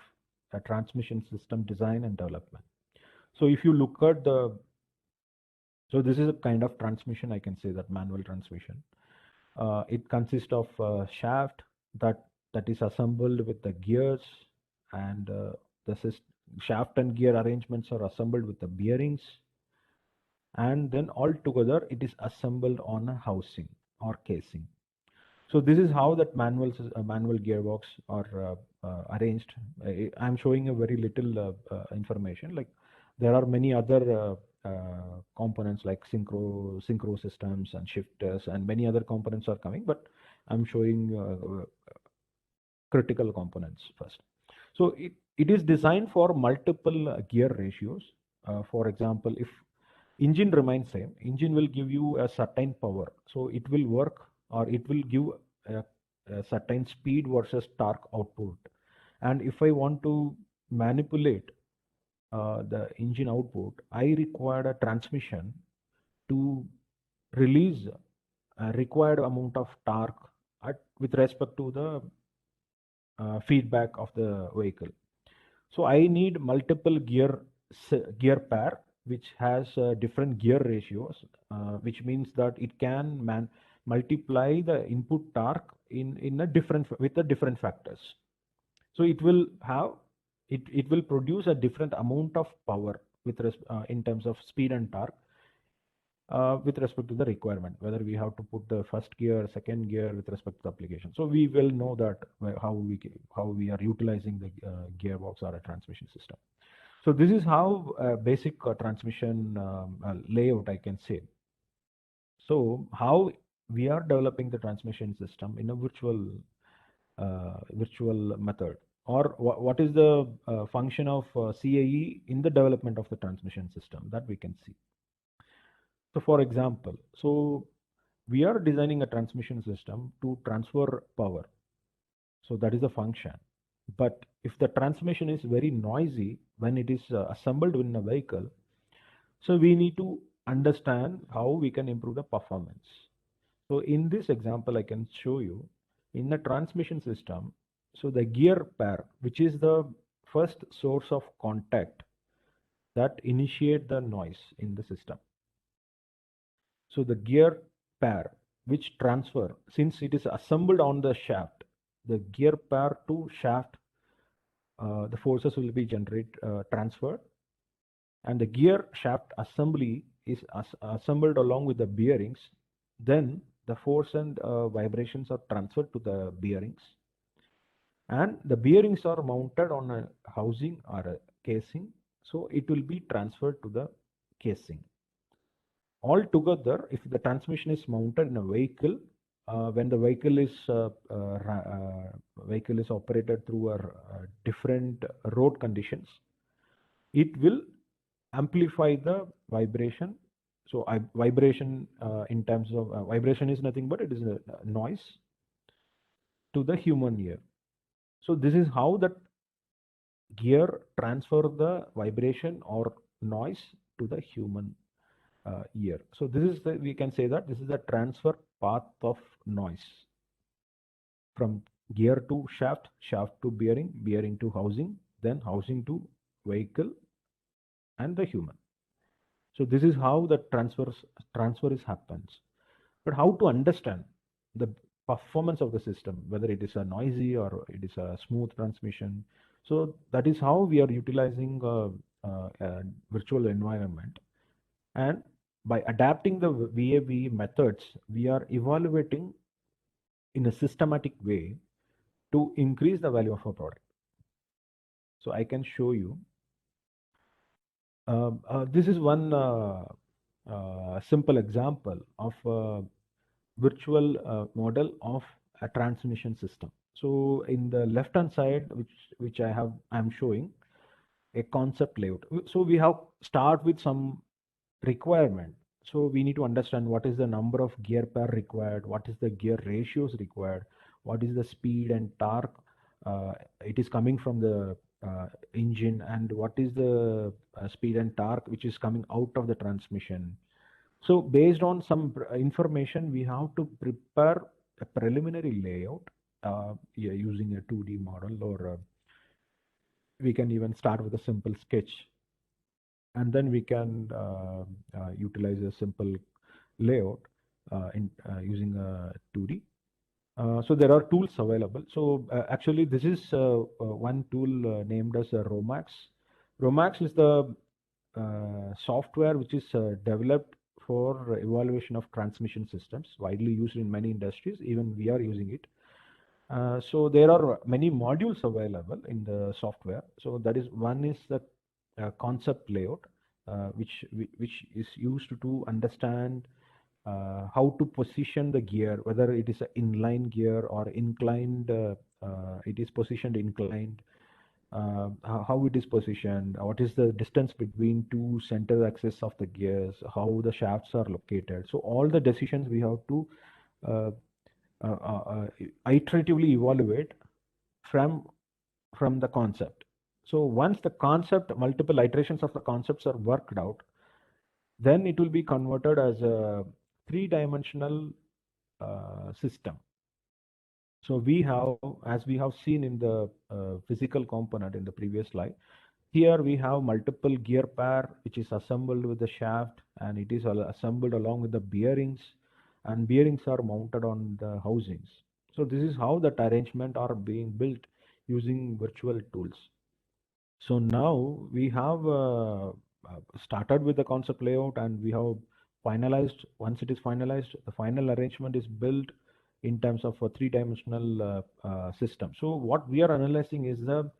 a transmission system design and development. So if you look at so this is a kind of transmission, I can say that manual transmission. It consists of a shaft that is assembled with the gears, and the shaft and gear arrangements are assembled with the bearings, and then all together it is assembled on a housing or casing. So this is how that manual gearbox are arranged. I'm showing a very little information. Like there are many other components like synchro systems and shifters, and many other components are coming, but I'm showing critical components first. So it is designed for multiple gear ratios. For example, if engine remains same, engine will give you a certain power. So it will work, or it will give a certain speed versus torque output. And if I want to manipulate the engine output, I require a transmission to release a required amount of torque with respect to the feedback of the vehicle. So I need multiple gear pair which has different gear ratios, which means that it can multiply the input torque in a different with the different factors. So it will have it will produce a different amount of power in terms of speed and torque with respect to the requirement, whether we have to put the first gear, second gear with respect to the application. So we will know that how we are utilizing the gearbox or a transmission system. So this is how basic transmission layout I can say. So how we are developing the transmission system in a virtual method, or what is the function of CAE in the development of the transmission system, that we can see. So for example, so we are designing a transmission system to transfer power. So that is a function. But if the transmission is very noisy when it is assembled in a vehicle, so we need to understand how we can improve the performance. So in this example, I can show you in the transmission system, so the gear pair, which is the first source of contact that initiate the noise in the system. So the gear pair which transfer, since it is assembled on the shaft, the gear pair to shaft, the forces will be transferred, and the gear shaft assembly is assembled along with the bearings. Then the force and vibrations are transferred to the bearings, and the bearings are mounted on a housing or a casing, so it will be transferred to the casing. Altogether, if the transmission is mounted in a vehicle, when the vehicle is operated through different road conditions, it will amplify the vibration. So vibration in terms of vibration is nothing but it is a noise to the human ear. So this is how that gear transfer the vibration or noise to the human ear. So this is we can say that this is the transfer path of noise from gear to shaft, shaft to bearing, bearing to housing, then housing to vehicle and the human. So this is how the transfer happens. But how to understand the performance of the system, whether it is a noisy or it is a smooth transmission. So that is how we are utilizing a virtual environment. And by adapting the VAV methods, we are evaluating in a systematic way to increase the value of a product. So I can show you. This is one simple example of a virtual model of a transmission system. So in the left hand side, which I'm showing a concept layout. So we have start with some requirement. So we need to understand what is the number of gear pair required, what is the gear ratios required, what is the speed and torque it is coming from the engine, and what is the speed and torque which is coming out of the transmission. So based on some information, we have to prepare a preliminary layout yeah, using a 2D model, or we can even start with a simple sketch, and then we can utilize a simple layout in using a 2D. So there are tools available. So actually, this is one tool named as Romax. Romax is the software which is developed for evaluation of transmission systems, widely used in many industries. Even we are using it. So there are many modules available in the software. So that is one is the concept layout, which is used to understand how to position the gear, whether it is an inline gear or inclined. It is positioned inclined. How it is positioned, what is the distance between two center axes of the gears, how the shafts are located. So all the decisions we have to uh, iteratively evaluate from the concept. So once the concept, multiple iterations of the concepts are worked out, then it will be converted as a three-dimensional system. So we have, as we have seen in the physical component in the previous slide, here we have multiple gear pair which is assembled with the shaft, and it is assembled along with the bearings, and bearings are mounted on the housings. So this is how that arrangement are being built using virtual tools. So now we have started with the concept layout, and we have finalized. Once it is finalized, the final arrangement is built in terms of a three-dimensional system. So what we are analyzing is the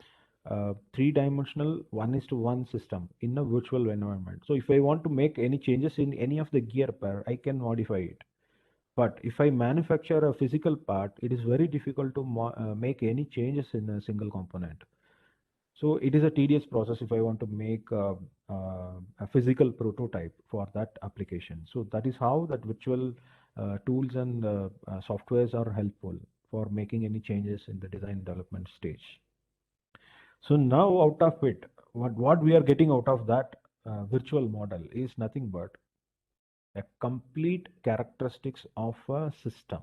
three-dimensional 1:1 system in a virtual environment. So if I want to make any changes in any of the gear pair, I can modify it. But if I manufacture a physical part, it is very difficult to make any changes in a single component. So it is a tedious process if I want to make a physical prototype for that application. So that is how that virtual tools and softwares are helpful for making any changes in the design development stage. So now out of it, what we are getting out of that virtual model is nothing but a complete characteristics of a system.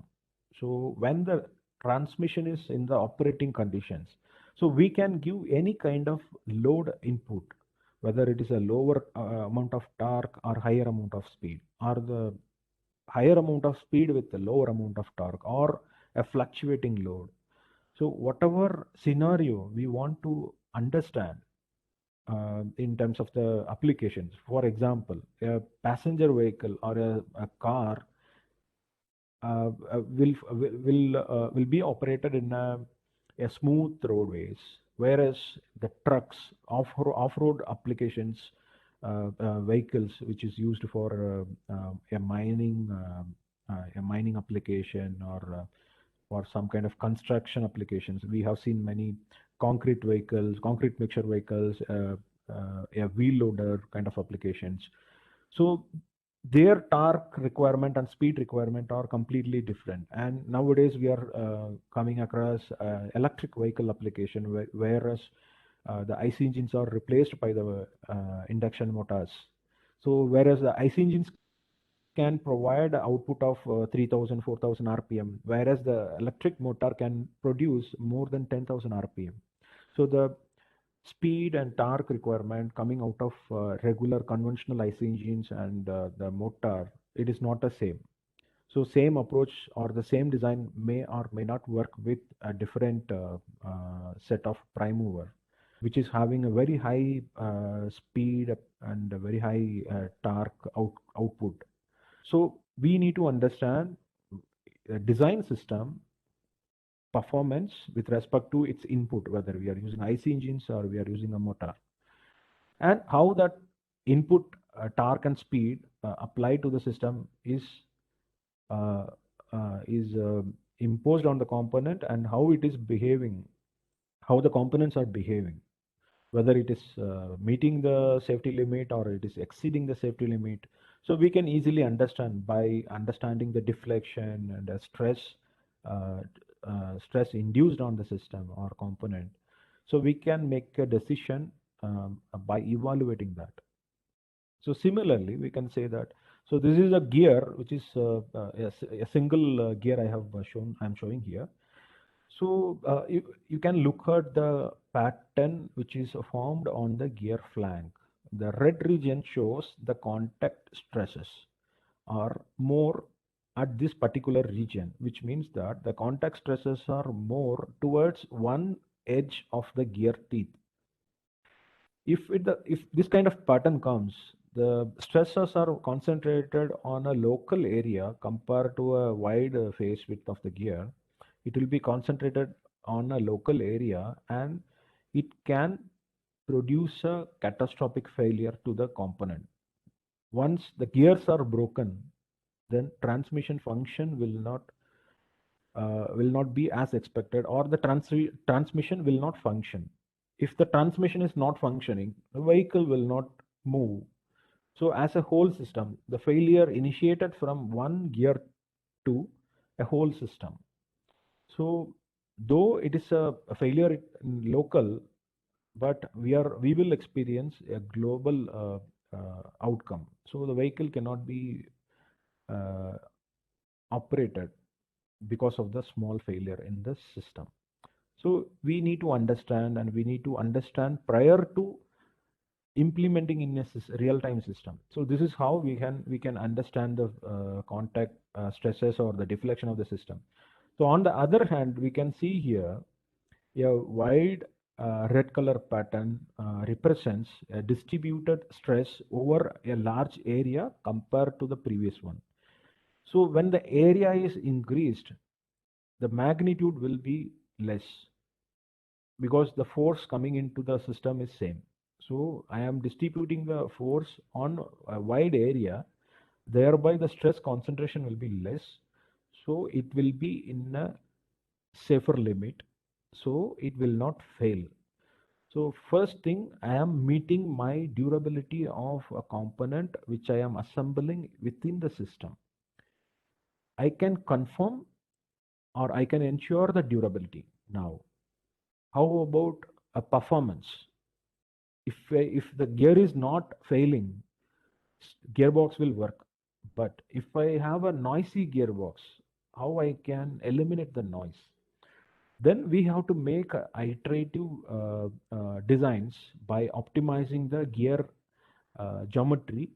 So when the transmission is in the operating conditions, so we can give any kind of load input, whether it is a lower amount of torque or higher amount of speed, or the higher amount of speed with the lower amount of torque, or a fluctuating load. So whatever scenario we want to understand in terms of the applications. For example, a passenger vehicle or a car will be operated in a smooth roadways, whereas the trucks, off-road applications, vehicles which is used for a mining application, or some kind of construction applications. We have seen many concrete vehicles, concrete mixture vehicles, a wheel loader kind of applications. So their torque requirement and speed requirement are completely different. And nowadays we are coming across electric vehicle application, whereas the IC engines are replaced by the induction motors. So whereas the IC engines can provide output of 3000, 4000 RPM, whereas the electric motor can produce more than 10,000 RPM. So the speed and torque requirement coming out of regular conventional IC engines and the motor, it is not the same. So same approach or the same design may or may not work with a different set of prime mover, which is having a very high speed and a very high torque output. So we need to understand a design system performance with respect to its input, whether we are using IC engines or we are using a motor, and how that input torque and speed applied to the system is uh, imposed on the component, and how it is behaving, how the components are behaving, whether it is meeting the safety limit or it is exceeding the safety limit. So we can easily understand by understanding the deflection and the stress induced on the system or component. So we can make a decision by evaluating that. So similarly, we can say that, so this is a gear, which is a single gear I'm showing here. So you can look at the pattern which is formed on the gear flank. The red region shows the contact stresses are more at this particular region, which means that the contact stresses are more towards one edge of the gear teeth. If this kind of pattern comes, the stresses are concentrated on a local area compared to a wide face width of the gear. It will be concentrated on a local area, and it can produce a catastrophic failure to the component. Once the gears are broken, then transmission function will not be as expected, or the transmission will not function. If the transmission is not functioning, the vehicle will not move. So as a whole system, the failure initiated from one gear to a whole system. So though it is a failure local, but we will experience a global outcome. So the vehicle cannot be uh, operated because of the small failure in the system. So we need to understand, and we need to understand prior to implementing in a real-time system. So this is how we can understand the contact stresses or the deflection of the system. So on the other hand, we can see here a wide red color pattern represents a distributed stress over a large area compared to the previous one. So when the area is increased, the magnitude will be less because the force coming into the system is same. So I am distributing the force on a wide area, thereby the stress concentration will be less. So it will be in a safer limit. So it will not fail. So first thing, I am meeting my durability of a component which I am assembling within the system. I can confirm or I can ensure the durability. Now, how about a performance? If the gear is not failing, gearbox will work. But if I have a noisy gearbox, how I can eliminate the noise? Then we have to make iterative designs by optimizing the gear geometry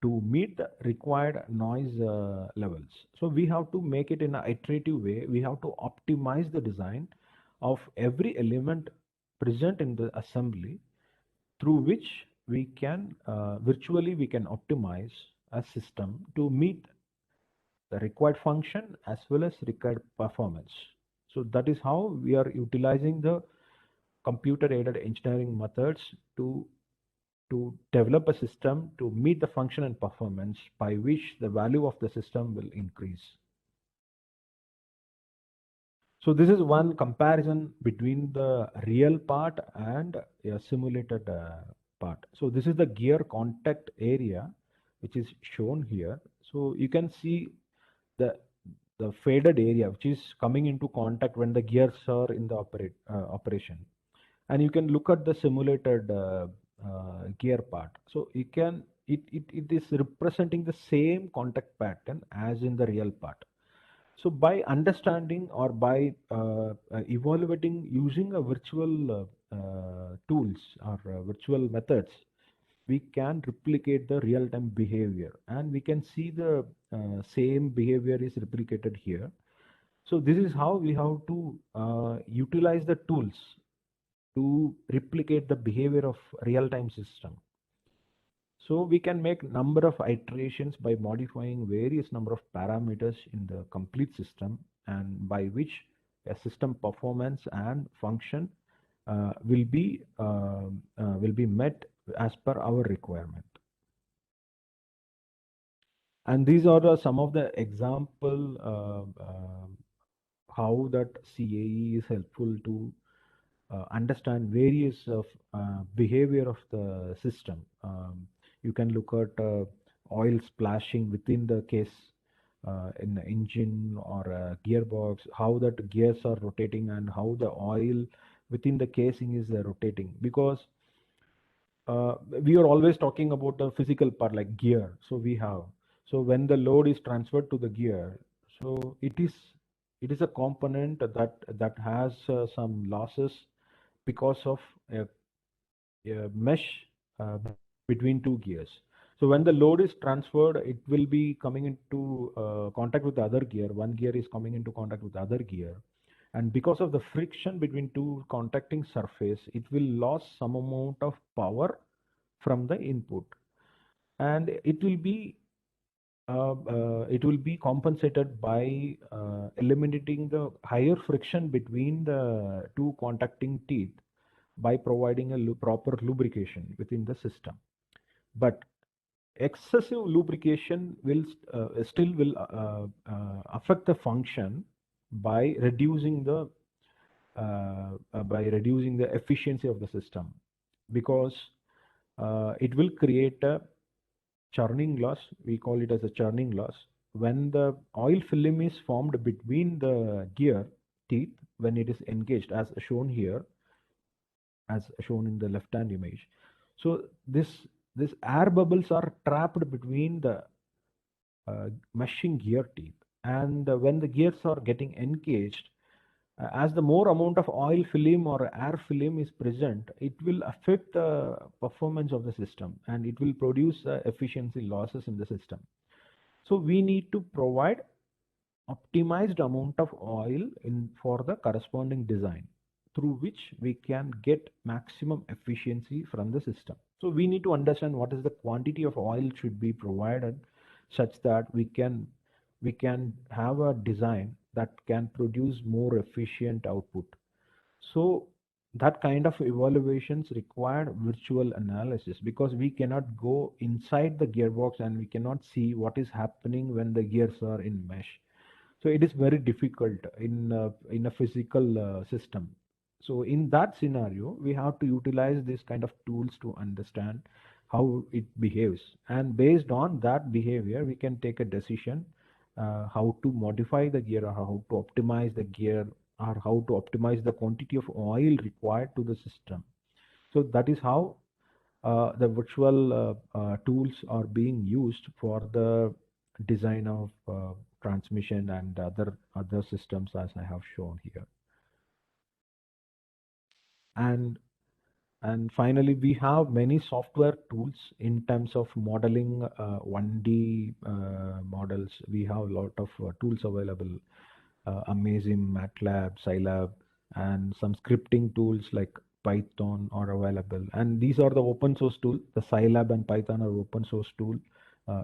to meet the required noise levels. So we have to make it in an iterative way. We have to optimize the design of every element present in the assembly, through which we can virtually we can optimize a system to meet the required function as well as required performance. So that is how we are utilizing the computer aided engineering methods to develop a system to meet the function and performance by which the value of the system will increase. So this is one comparison between the real part and a simulated part. So this is the gear contact area, which is shown here. So you can see the faded area, which is coming into contact when the gears are in the operation. And you can look at the simulated gear part. So you can it is representing the same contact pattern as in the real part. So by understanding or by evaluating using a virtual tools or virtual methods, we can replicate the real-time behavior, and we can see the same behavior is replicated here. So this is how we have to utilize the tools to replicate the behavior of real-time system. So we can make number of iterations by modifying various number of parameters in the complete system, and by which a system performance and function will be met as per our requirement. And these are some of the example how that CAE is helpful to understand various of behavior of the system. You can look at oil splashing within the case in the engine or a gearbox, how that gears are rotating and how the oil within the casing is rotating, because we are always talking about the physical part like gear. So when the load is transferred to the gear, so it is a component that has some losses because of a mesh between two gears. So when the load is transferred, it will be coming into contact with the other gear. One gear is coming into contact with the other gear, and because of the friction between two contacting surface, it will lose some amount of power from the input, and it will be compensated by eliminating the higher friction between the two contacting teeth by providing a proper lubrication within the system. But excessive lubrication will still will affect the function by reducing the efficiency of the system, because it will create a churning loss. We call it as a churning loss. When the oil film is formed between the gear teeth, when it is engaged, as shown here, as shown in the left hand image. So this air bubbles are trapped between the meshing gear teeth, and when the gears are getting engaged, as the more amount of oil film or air film is present, it will affect the performance of the system, and it will produce efficiency losses in the system. So we need to provide optimized amount of oil for the corresponding design, through which we can get maximum efficiency from the system. So we need to understand what is the quantity of oil should be provided, such that we can have a design that can produce more efficient output. So that kind of evaluations required virtual analysis, because we cannot go inside the gearbox and we cannot see what is happening when the gears are in mesh. So it is very difficult in a physical system. So in that scenario, we have to utilize this kind of tools to understand how it behaves, and based on that behavior, we can take a decision how to modify the gear, or how to optimize the gear, or how to optimize the quantity of oil required to the system. So that is how the virtual tools are being used for the design of transmission and other systems, as I have shown here. And finally, we have many software tools in terms of modeling 1D models. We have a lot of tools available, Amazing, MATLAB, Scilab, and some scripting tools like Python are available. And these are the open source tools. The Scilab and Python are open source tool.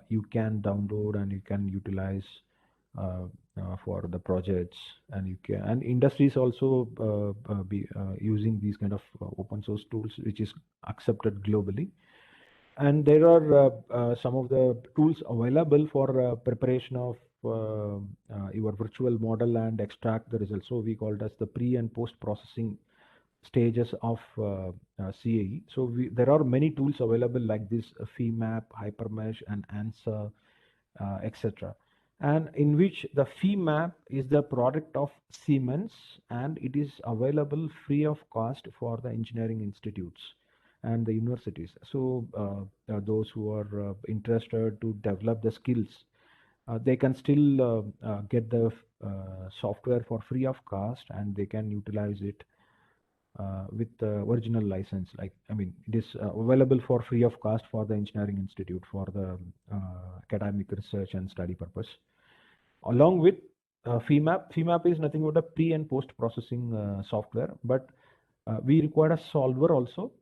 You can download and you can utilize for the projects, and industries also be using these kind of open source tools, which is accepted globally. And there are some of the tools available for preparation of your virtual model and extract the results. So we call it as the pre and post processing stages of CAE. So there are many tools available like this, FEMAP, Hypermesh, and ANSWER, etc. And in which the FEMAP is the product of Siemens, and it is available free of cost for the engineering institutes and the universities. So those who are interested to develop the skills, they can still get the software for free of cost, and they can utilize it with the original license. It is available for free of cost for the engineering institute for the academic research and study purpose. Along with FEMAP is nothing but a pre and post processing software, but we require a solver also.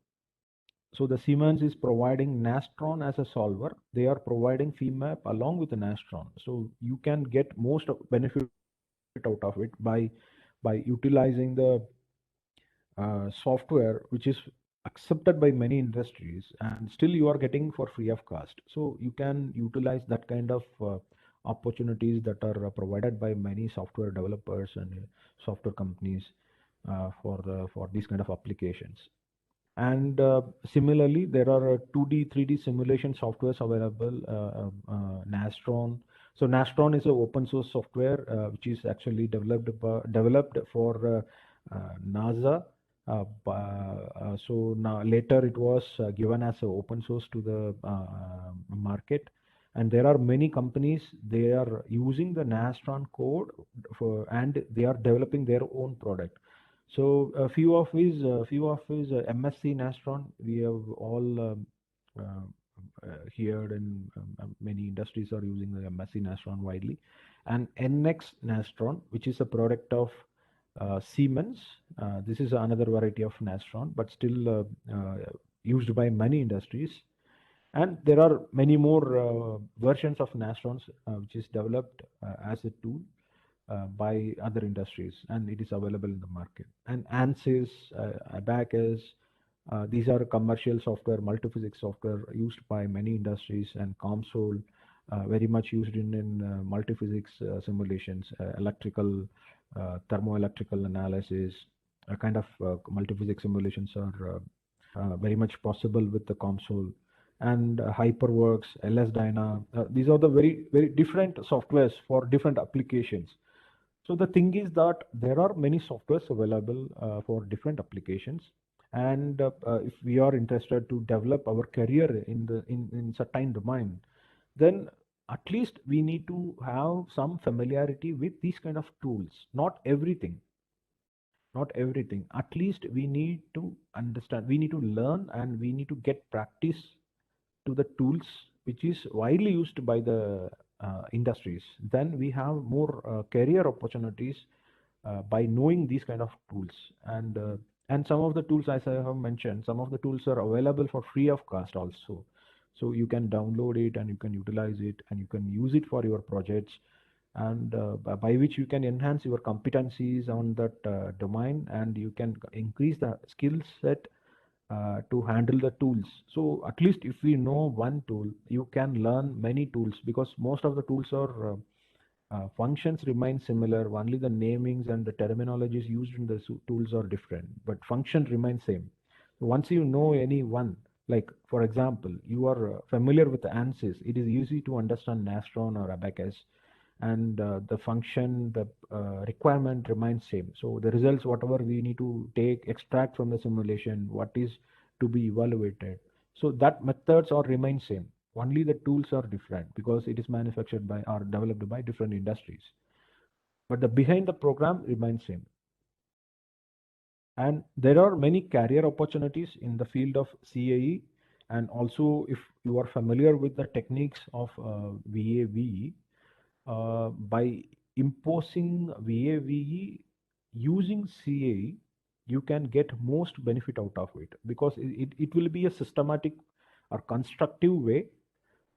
So the Siemens is providing Nastron as a solver. They are providing FEMAP along with the Nastron. So you can get most of benefit out of it by utilizing the software which is accepted by many industries, and still you are getting for free of cost. So you can utilize that kind of opportunities that are provided by many software developers and software companies for these kind of applications. And similarly, there are 2D, 3D simulation softwares available, Nastron. So Nastron is an open source software which is actually developed for NASA So now later it was given as a open source to the market, and there are many companies, they are using the Nastron code and they are developing their own product. So a few of his MSc Nastron we have all heard, and many industries are using the MSc Nastron widely, and NX Nastron, which is a product of Siemens. This is another variety of Nastron, but still used by many industries. And there are many more versions of Nastrons which is developed as a tool by other industries, and it is available in the market. And ANSYS, Abacus, these are commercial software, multiphysics software used by many industries, and COMSOL, very much used in multiphysics simulations, electrical, thermoelectrical analysis, kind of multiphysics simulations are very much possible with the COMSOL. And HyperWorks, LS-DYNA, these are the very different softwares for different applications. So the thing is that there are many softwares available for different applications, and if we are interested to develop our career in certain domain, then at least we need to have some familiarity with these kind of tools. Not everything, at least we need to understand, we need to learn, and we need to get practice to the tools which is widely used by the industries. Then we have more career opportunities by knowing these kind of tools. And some of the tools, as I have mentioned, some of the tools are available for free of cost also. So you can download it and you can utilize it and you can use it for your projects, and by which you can enhance your competencies on that domain, and you can increase the skill set to handle the tools. So at least if we know one tool, you can learn many tools, because most of the tools are functions remain similar. Only the namings and the terminologies used in the tools are different, but function remains same. So once you know any one, like for example, you are familiar with ANSYS, it is easy to understand Nastron or Abacus, and the function, the requirement remains same. So the results, whatever we need to take, extract from the simulation, what is to be evaluated, so that methods are remain same. Only the tools are different because it is manufactured by or developed by different industries, but the behind the program remains same. And there are many career opportunities in the field of CAE, and also if you are familiar with the techniques of VAVE, by imposing VAVE using CAE, you can get most benefit out of it, because it will be a systematic or constructive way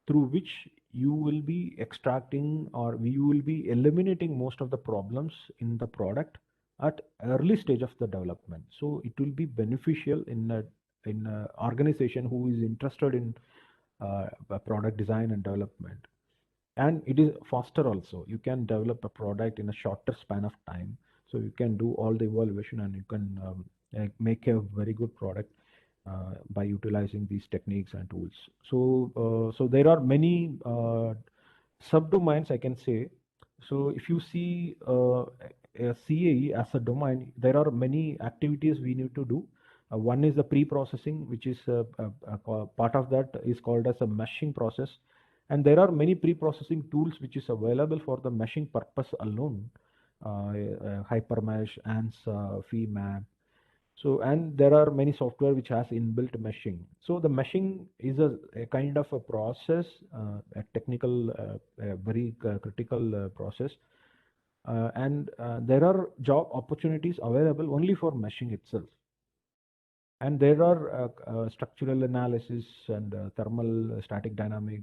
through which you will be extracting, or you will be eliminating most of the problems in the product at early stage of the development. So it will be beneficial in a organization who is interested in product design and development. And it is faster also. You can develop a product in a shorter span of time, so you can do all the evaluation, and you can make a very good product by utilizing these techniques and tools. So there are many subdomains, I can say. So if you see a CAE as a domain, there are many activities we need to do. One is the pre-processing, which is part of that is called as a meshing process. And there are many pre-processing tools which is available for the meshing purpose alone, Hypermesh, ANSA, FEMAP. So, and there are many software which has inbuilt meshing. So the meshing is a kind of a process, a technical, very critical process. And there are job opportunities available only for meshing itself. And there are structural analysis and thermal static dynamic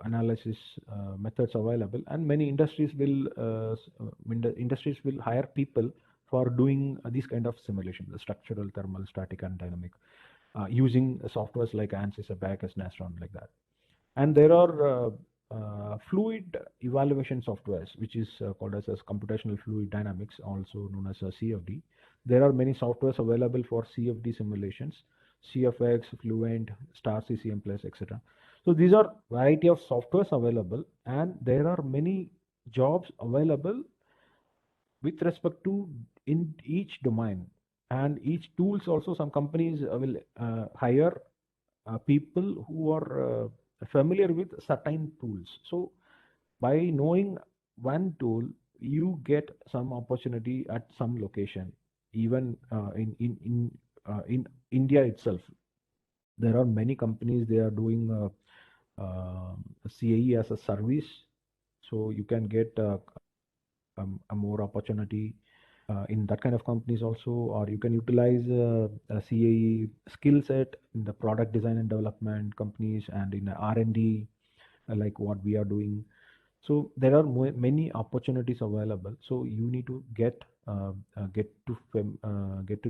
analysis methods available, and many industries will hire people for doing these kind of simulation, the structural, thermal, static, and dynamic, using softwares like ANSYS, Abacus, Nastron, like that. And there are fluid evaluation softwares, which is called as computational fluid dynamics, also known as CFD. There are many softwares available for CFD simulations, CFX, Fluent, Star CCM+, etc. So these are variety of softwares available, and there are many jobs available with respect to in each domain and each tools. Also, some companies will hire people who are familiar with certain tools. So by knowing one tool, you get some opportunity at some location, even in India itself. There are many companies, they are doing CAE as a service, so you can get a more opportunity in that kind of companies also. Or you can utilize a CAE skill set in the product design and development companies and in R&D, like what we are doing. So there are many opportunities available. So you need to get to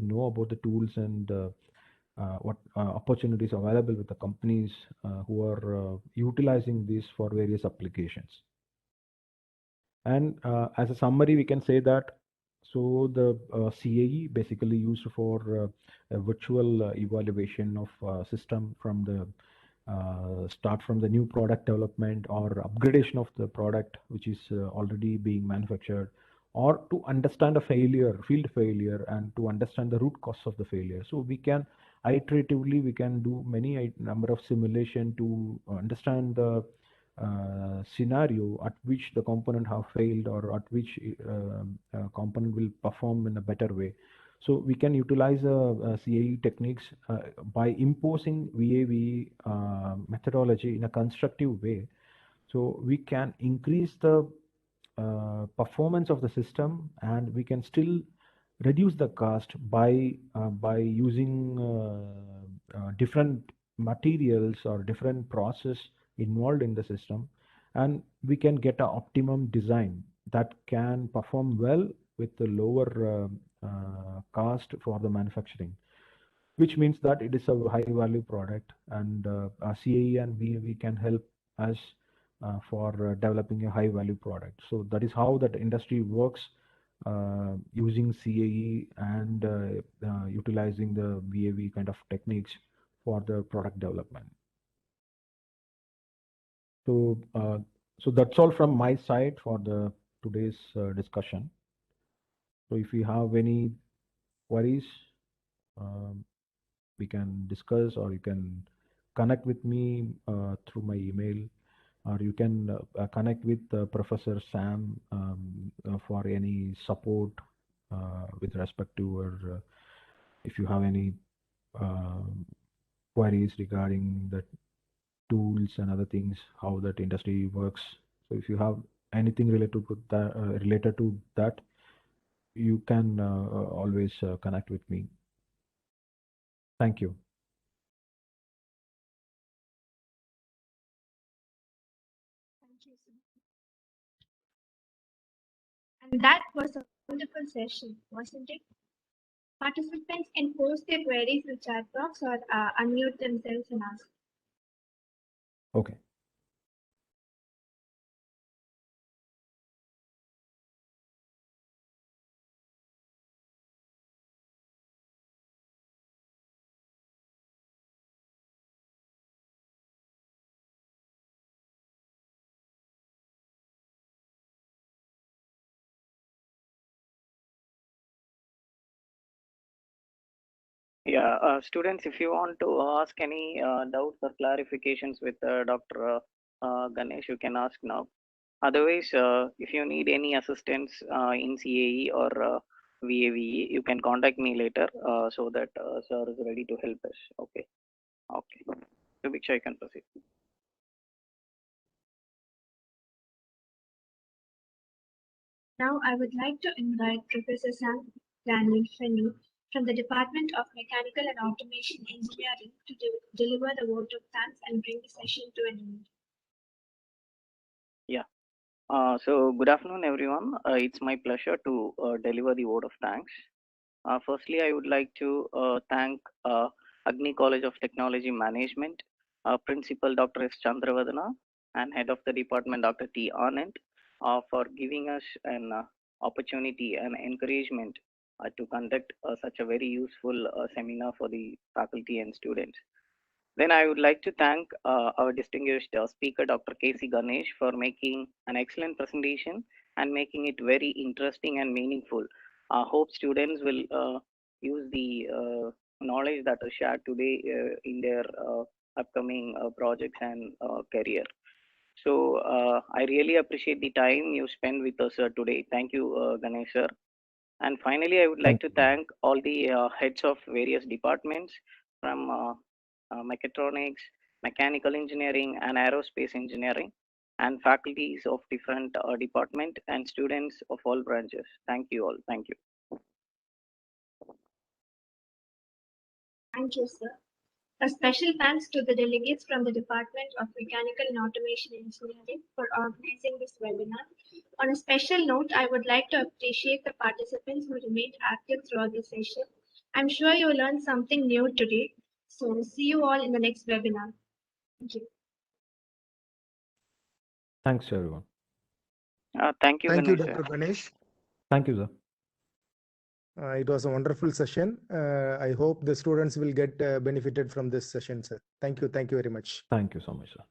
know about the tools and what opportunities available with the companies who are utilizing these for various applications. And as a summary, we can say that so the CAE basically used for a virtual evaluation of system from the start from the new product development or upgradation of the product which is already being manufactured, or to understand a failure, field failure, and to understand the root cause of the failure. So we can iteratively we can do many number of simulation to understand the scenario at which the component have failed, or at which component will perform in a better way. So we can utilize CAE techniques by imposing VAVE methodology in a constructive way. So we can increase the performance of the system, and we can still reduce the cost by using different materials or different process involved in the system, and we can get an optimum design that can perform well with the lower cost for the manufacturing, which means that it is a high value product. And CAE and VAVE can help us for developing a high value product. So that is how that industry works, using CAE and utilizing the VAVE kind of techniques for the product development. So so that's all from my side for the today's discussion. So if you have any queries, we can discuss, or you can connect with me through my email, or you can connect with Professor Sam for any support with respect to, or if you have any queries regarding the tools and other things, how that industry works. So if you have anything related to that, you can always connect with me. Thank you. Thank you, sir. And that was a wonderful session, wasn't it? Participants can post their queries in chat box or unmute themselves and ask. Okay. Yeah, students, if you want to ask any doubts or clarifications with Dr. Ganesh, you can ask now. Otherwise, if you need any assistance in CAE or VAVE, you can contact me later so that sir is ready to help us. Okay. Okay. Subiksha, you can proceed. Now I would like to invite Professor Sam Daniel Fenny from the Department of Mechanical and Automation Engineering to deliver the vote of thanks and bring the session to an end. Yeah. So good afternoon, everyone. It's my pleasure to deliver the vote of thanks. Firstly, I would like to thank Agni College of Technology Management, Principal Dr. S. Chandravadana, and Head of the Department Dr. T. Anand, for giving us an opportunity and encouragement to conduct such a very useful seminar for the faculty and students. Then I would like to thank our distinguished speaker, Dr. K.C. Ganesh, for making an excellent presentation and making it very interesting and meaningful. I hope students will use the knowledge that is shared today in their upcoming projects and career. So I really appreciate the time you spent with us today. Thank you, Ganesh sir. And finally, I would like Thank to you. thank all the heads of various departments from mechatronics, mechanical engineering, and aerospace engineering, and faculties of different department and students of all branches. Thank you all. Thank you. Thank you, sir. A special thanks to the delegates from the Department of Mechanical and Automation Engineering for organizing this webinar. On a special note, I would like to appreciate the participants who remained active throughout the session. I'm sure you learned something new today. So see you all in the next webinar. Thank you. Thanks, everyone. Thank you, Thank you, Ganesh sir. Dr. Ganesh. Thank you, sir. It was a wonderful session. I hope the students will get benefited from this session, sir. Thank you. Thank you very much. Thank you so much, sir.